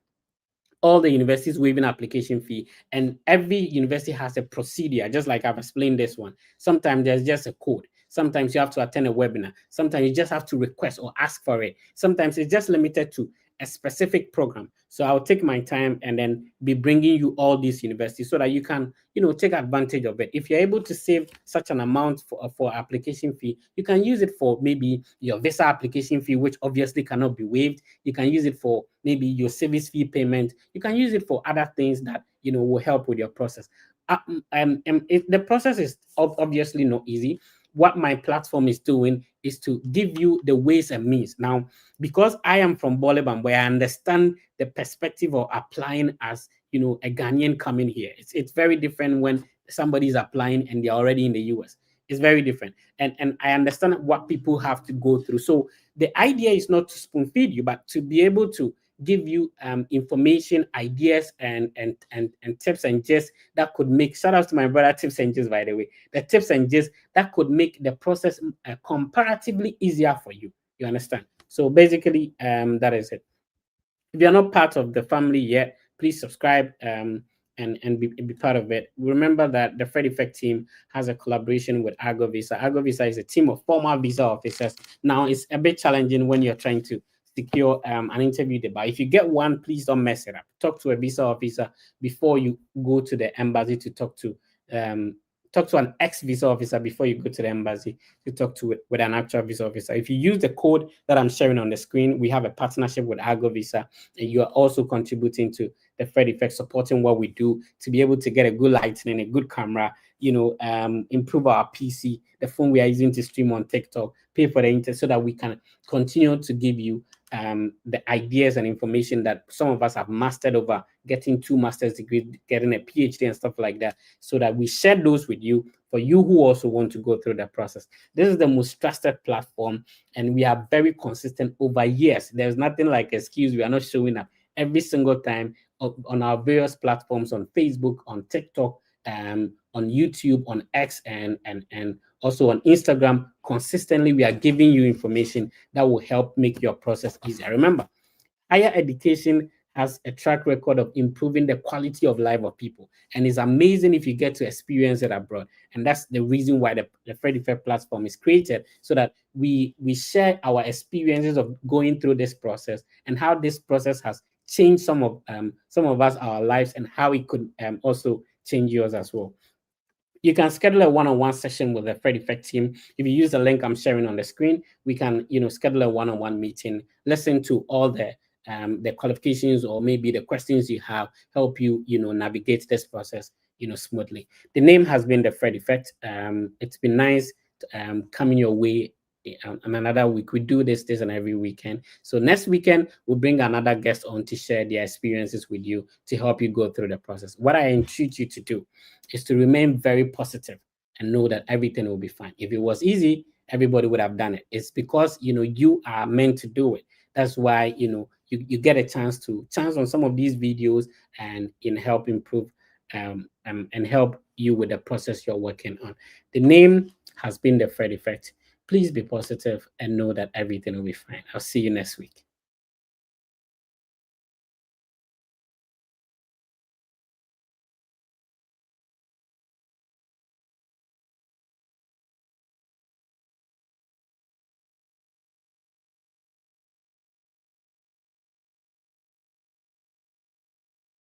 all the universities waiving application fee, and every university has a procedure, just like I've explained this one. Sometimes there's just a code. Sometimes you have to attend a webinar. Sometimes you just have to request or ask for it. Sometimes it's just limited to a specific program. So I'll take my time and then be bringing you all these universities so that you can, take advantage of it. If you're able to save such an amount for application fee, you can use it for maybe your visa application fee, which obviously cannot be waived. You can use it for maybe your service fee payment. You can use it for other things that, will help with your process. The process is obviously not easy. What my platform is doing is to give you the ways and means. Now, because I am from Bolebam, where I understand the perspective of applying as, a Ghanaian coming here. It's very different when somebody is applying and they're already in the US. It's very different. And I understand what people have to go through. So the idea is not to spoon feed you, but to be able to give you information, ideas, and tips and gist that could make, shout out to my brother Tips and Gist, by the way, the tips and gist that could make the process comparatively easier for you. You understand? So basically, that is it. If you're not part of the family yet, please subscribe and be part of it. Remember that the Fred Effect team has a collaboration with Argo Visa. Argo Visa is a team of former visa officers. Now, it's a bit challenging when you're trying to secure an interview there, but if you get one, please don't mess it up. Talk to a visa officer before you go to the embassy to talk to an ex-visa officer before you go to the embassy to talk to with an actual visa officer. If you use the code that I'm sharing on the screen, we have a partnership with Argo Visa, and you are also contributing to the Fred Effect, supporting what we do to be able to get a good lighting and a good camera, improve our PC, the phone we are using to stream on TikTok, pay for the internet so that we can continue to give you the ideas and information that some of us have mastered over getting 2 master's degrees, getting a PhD and stuff like that, so that we share those with you for you who also want to go through that process. This is the most trusted platform, and we are very consistent over years. There's nothing like excuse. We are not showing up every single time on our various platforms, on Facebook, on TikTok, on YouTube, on X, and also on Instagram. Consistently, we are giving you information that will help make your process easier. Remember, higher education has a track record of improving the quality of life of people, and it's amazing if you get to experience it abroad. And that's the reason why the Fred Effect platform is created, so that we share our experiences of going through this process and how this process has changed some of us, our lives, and how it could also change yours as well. You can schedule a one-on-one session with the Fred Effect team. If you use the link I'm sharing on the screen, we can, schedule a one-on-one meeting, listen to all the qualifications or maybe the questions you have, help you, navigate this process, smoothly. The name has been the Fred Effect. It's been nice coming your way another week. We do this and every weekend. So next weekend, we'll bring another guest on to share their experiences with you to help you go through the process. What I entreat you to do is to remain very positive and know that everything will be fine. If it was easy, everybody would have done it. It's because, you are meant to do it. That's why, you get a chance on some of these videos and help improve and help you with the process you're working on. The name has been the Fred Effect. Please be positive and know that everything will be fine. I'll see you next week.